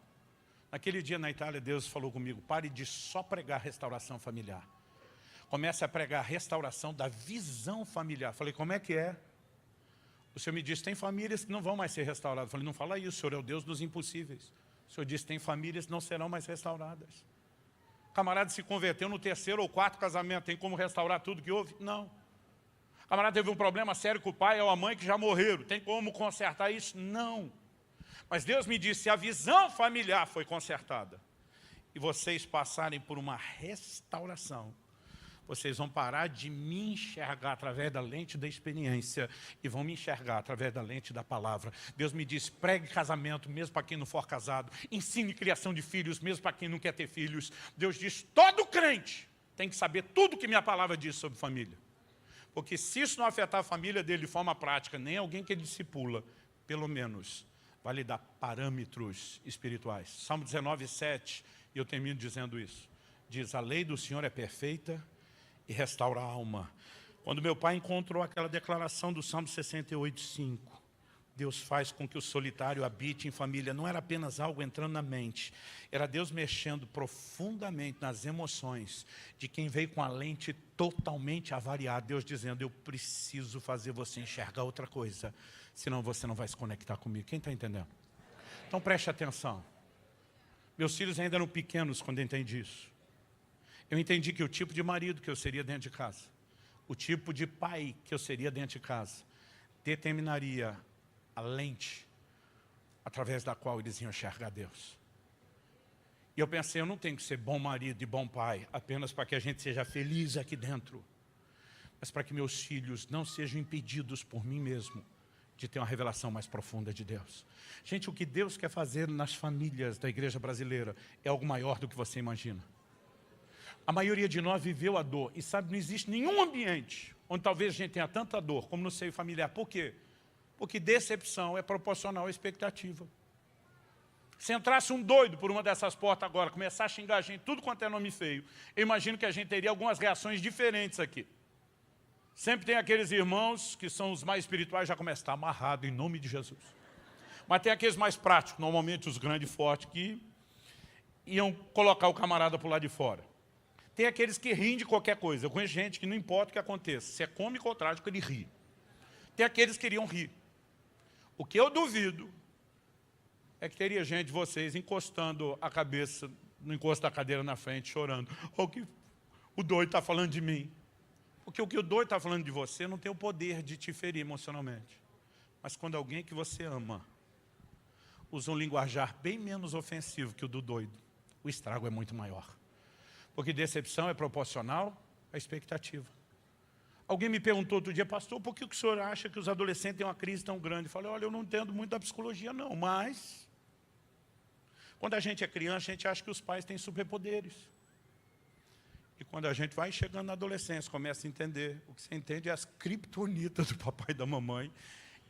Naquele dia na Itália, Deus falou comigo, pare de só pregar restauração familiar. Comece a pregar restauração da visão familiar. Falei, como é que é? O Senhor me disse, tem famílias que não vão mais ser restauradas. Falei, não fala isso, o Senhor é o Deus dos impossíveis. O Senhor disse, tem famílias que não serão mais restauradas. O camarada se converteu no 3º ou 4º casamento, tem como restaurar tudo que houve? Não. O camarada teve um problema sério com o pai ou a mãe que já morreram, tem como consertar isso? Não. Mas Deus me disse, se a visão familiar foi consertada e vocês passarem por uma restauração, vocês vão parar de me enxergar através da lente da experiência e vão me enxergar através da lente da palavra. Deus me disse, pregue casamento, mesmo para quem não for casado. Ensine criação de filhos, mesmo para quem não quer ter filhos. Deus diz, todo crente tem que saber tudo que minha palavra diz sobre família. Porque se isso não afetar a família dele de forma prática, nem alguém que ele discipula, pelo menos vai lhe dar parâmetros espirituais. Salmo 19, 7, E eu termino dizendo isso. Diz, a lei do Senhor é perfeita e restaura a alma. Quando meu pai encontrou aquela declaração do Salmo 68:5, Deus faz com que o solitário habite em família. Não era apenas algo entrando na mente. Era Deus mexendo profundamente nas emoções de quem veio com a lente totalmente avariada. Deus dizendo, eu preciso fazer você enxergar outra coisa. Senão você não vai se conectar comigo. Quem está entendendo? Então preste atenção. Meus filhos ainda eram pequenos quando eu entendi isso. Eu entendi que o tipo de marido que eu seria dentro de casa, o tipo de pai que eu seria dentro de casa, determinaria a lente através da qual eles iam enxergar Deus. E eu pensei, eu não tenho que ser bom marido e bom pai apenas para que a gente seja feliz aqui dentro, mas para que meus filhos não sejam impedidos por mim mesmo de ter uma revelação mais profunda de Deus. Gente, o que Deus quer fazer nas famílias da igreja brasileira é algo maior do que você imagina. A maioria de nós viveu a dor e sabe, não existe nenhum ambiente onde talvez a gente tenha tanta dor como no seio familiar. Por quê? Porque decepção é proporcional à expectativa. Se entrasse um doido por uma dessas portas agora, começar a xingar a gente, tudo quanto é nome feio, eu imagino que a gente teria algumas reações diferentes aqui. Sempre tem aqueles irmãos que são os mais espirituais, já começam a estar amarrado em nome de Jesus. Mas tem aqueles mais práticos, normalmente os grandes e fortes, que iam colocar o camarada para o lado de fora. Tem aqueles que riem de qualquer coisa. Eu conheço gente que não importa o que aconteça, se é cômico ou trágico, ele ri. Tem aqueles que iriam rir. O que eu duvido é que teria gente de vocês encostando a cabeça no encosto da cadeira na frente, chorando. O que o doido está falando de mim. Porque o que o doido está falando de você não tem o poder de te ferir emocionalmente. Mas quando alguém que você ama usa um linguajar bem menos ofensivo que o do doido, o estrago é muito maior. Porque decepção é proporcional à expectativa. Alguém me perguntou outro dia, pastor, por que o senhor acha que os adolescentes têm uma crise tão grande? Eu falei, olha, eu não entendo muito da psicologia não, mas quando a gente é criança, a gente acha que os pais têm superpoderes. E quando a gente vai chegando na adolescência, começa a entender, o que você entende é as criptonitas do papai e da mamãe,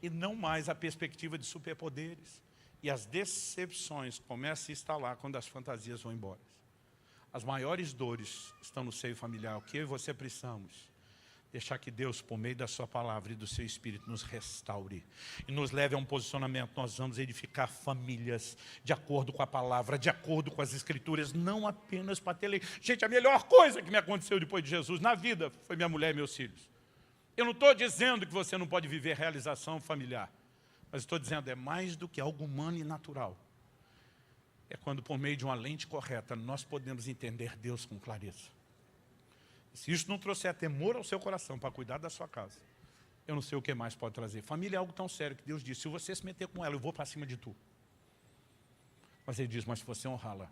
e não mais a perspectiva de superpoderes. E as decepções começam a se instalar quando as fantasias vão embora. As maiores dores estão no seio familiar. O que eu e você precisamos? Deixar que Deus, por meio da sua palavra e do seu Espírito, nos restaure e nos leve a um posicionamento. Nós vamos edificar famílias de acordo com a palavra, de acordo com as Escrituras, não apenas para ter lei. Gente, a melhor coisa que me aconteceu depois de Jesus na vida foi minha mulher e meus filhos. Eu não estou dizendo que você não pode viver realização familiar, mas estou dizendo é mais do que algo humano e natural. É quando, por meio de uma lente correta, nós podemos entender Deus com clareza. Se isso não trouxer temor ao seu coração para cuidar da sua casa, eu não sei o que mais pode trazer. Família é algo tão sério que Deus diz, se você se meter com ela, eu vou para cima de tu. Mas Ele diz, mas se você honrá-la,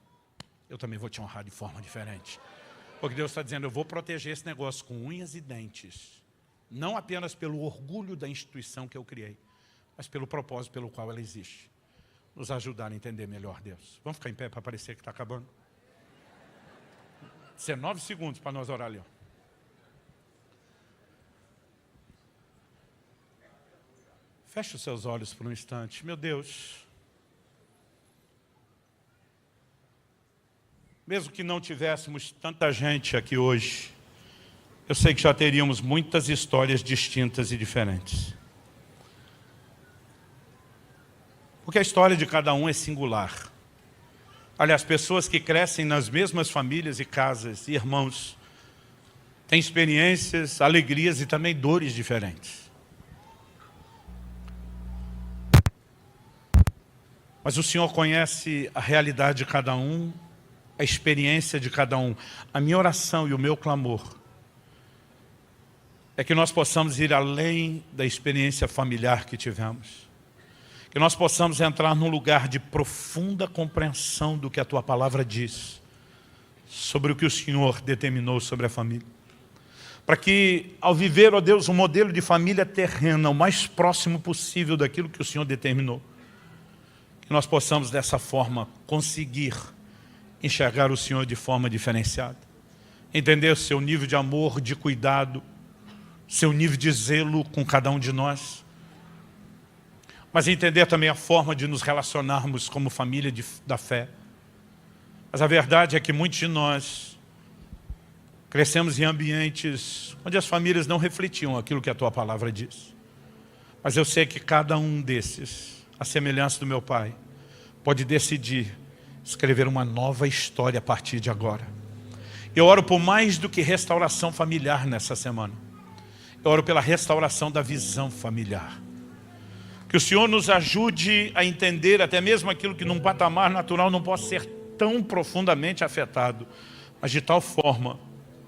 eu também vou te honrar de forma diferente. Porque Deus está dizendo, eu vou proteger esse negócio com unhas e dentes. Não apenas pelo orgulho da instituição que eu criei, mas pelo propósito pelo qual ela existe. Nos ajudar a entender melhor Deus. Vamos ficar em pé para parecer que está acabando? 19 segundos para nós orar ali. Feche os seus olhos por um instante. Meu Deus. Mesmo que não tivéssemos tanta gente aqui hoje, eu sei que já teríamos muitas histórias distintas e diferentes. Porque a história de cada um é singular. Aliás, pessoas que crescem nas mesmas famílias e casas e irmãos têm experiências, alegrias e também dores diferentes. Mas o Senhor conhece a realidade de cada um, a experiência de cada um. A minha oração e o meu clamor é que nós possamos ir além da experiência familiar que tivemos. Que nós possamos entrar num lugar de profunda compreensão do que a Tua Palavra diz, sobre o que o Senhor determinou sobre a família. Para que, ao viver, ó Deus, um modelo de família terrena, o mais próximo possível daquilo que o Senhor determinou, que nós possamos, dessa forma, conseguir enxergar o Senhor de forma diferenciada. Entender o seu nível de amor, de cuidado, seu nível de zelo com cada um de nós. Mas entender também a forma de nos relacionarmos como família da fé. Mas a verdade é que muitos de nós crescemos em ambientes onde as famílias não refletiam aquilo que a tua palavra diz. Mas eu sei que cada um desses, à semelhança do meu pai, pode decidir escrever uma nova história a partir de agora. Eu oro por mais do que restauração familiar nessa semana. Eu oro pela restauração da visão familiar. Que o Senhor nos ajude a entender até mesmo aquilo que num patamar natural não possa ser tão profundamente afetado, mas de tal forma,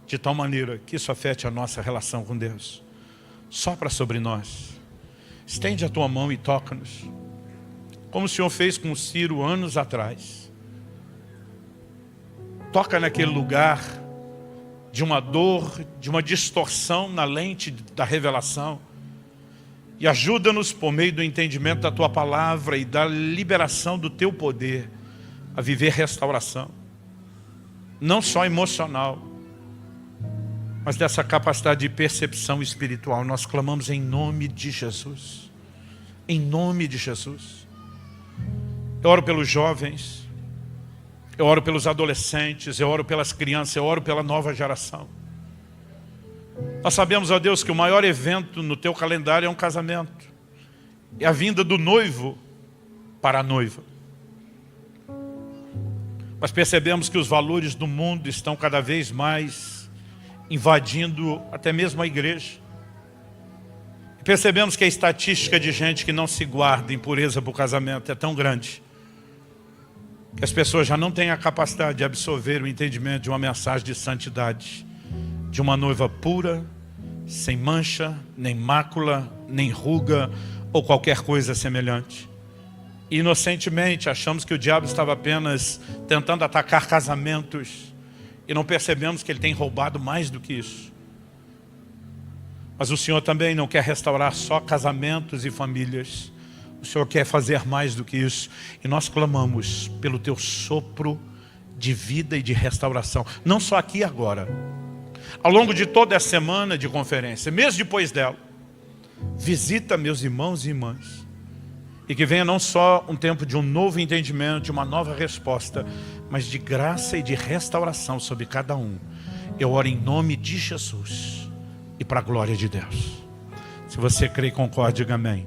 de tal maneira que isso afete a nossa relação com Deus. Sopra sobre nós. Estende a tua mão e toca-nos. Como o Senhor fez com Ciro anos atrás. Toca naquele lugar de uma dor, de uma distorção na lente da revelação. E ajuda-nos por meio do entendimento da tua palavra e da liberação do teu poder a viver restauração. Não só emocional, mas dessa capacidade de percepção espiritual. Nós clamamos em nome de Jesus. Em nome de Jesus. Eu oro pelos jovens, eu oro pelos adolescentes, eu oro pelas crianças, eu oro pela nova geração. Nós sabemos, ó Deus, que o maior evento no teu calendário é um casamento. É a vinda do noivo para a noiva. Mas percebemos que os valores do mundo estão cada vez mais invadindo até mesmo a igreja. E percebemos que a estatística de gente que não se guarda em pureza para o casamento é tão grande, que as pessoas já não têm a capacidade de absorver o entendimento de uma mensagem de santidade, de uma noiva pura, sem mancha, nem mácula, nem ruga ou qualquer coisa semelhante. Inocentemente achamos que o diabo estava apenas tentando atacar casamentos e não percebemos que ele tem roubado mais do que isso. Mas o Senhor também não quer restaurar só casamentos e famílias. O Senhor quer fazer mais do que isso. E nós clamamos pelo teu sopro de vida e de restauração. Não só aqui e agora. Ao longo de toda essa semana de conferência, mesmo depois dela, visita meus irmãos e irmãs. E que venha não só um tempo de um novo entendimento, de uma nova resposta, mas de graça e de restauração sobre cada um. Eu oro em nome de Jesus e para a glória de Deus. Se você crê e concorda, diga amém.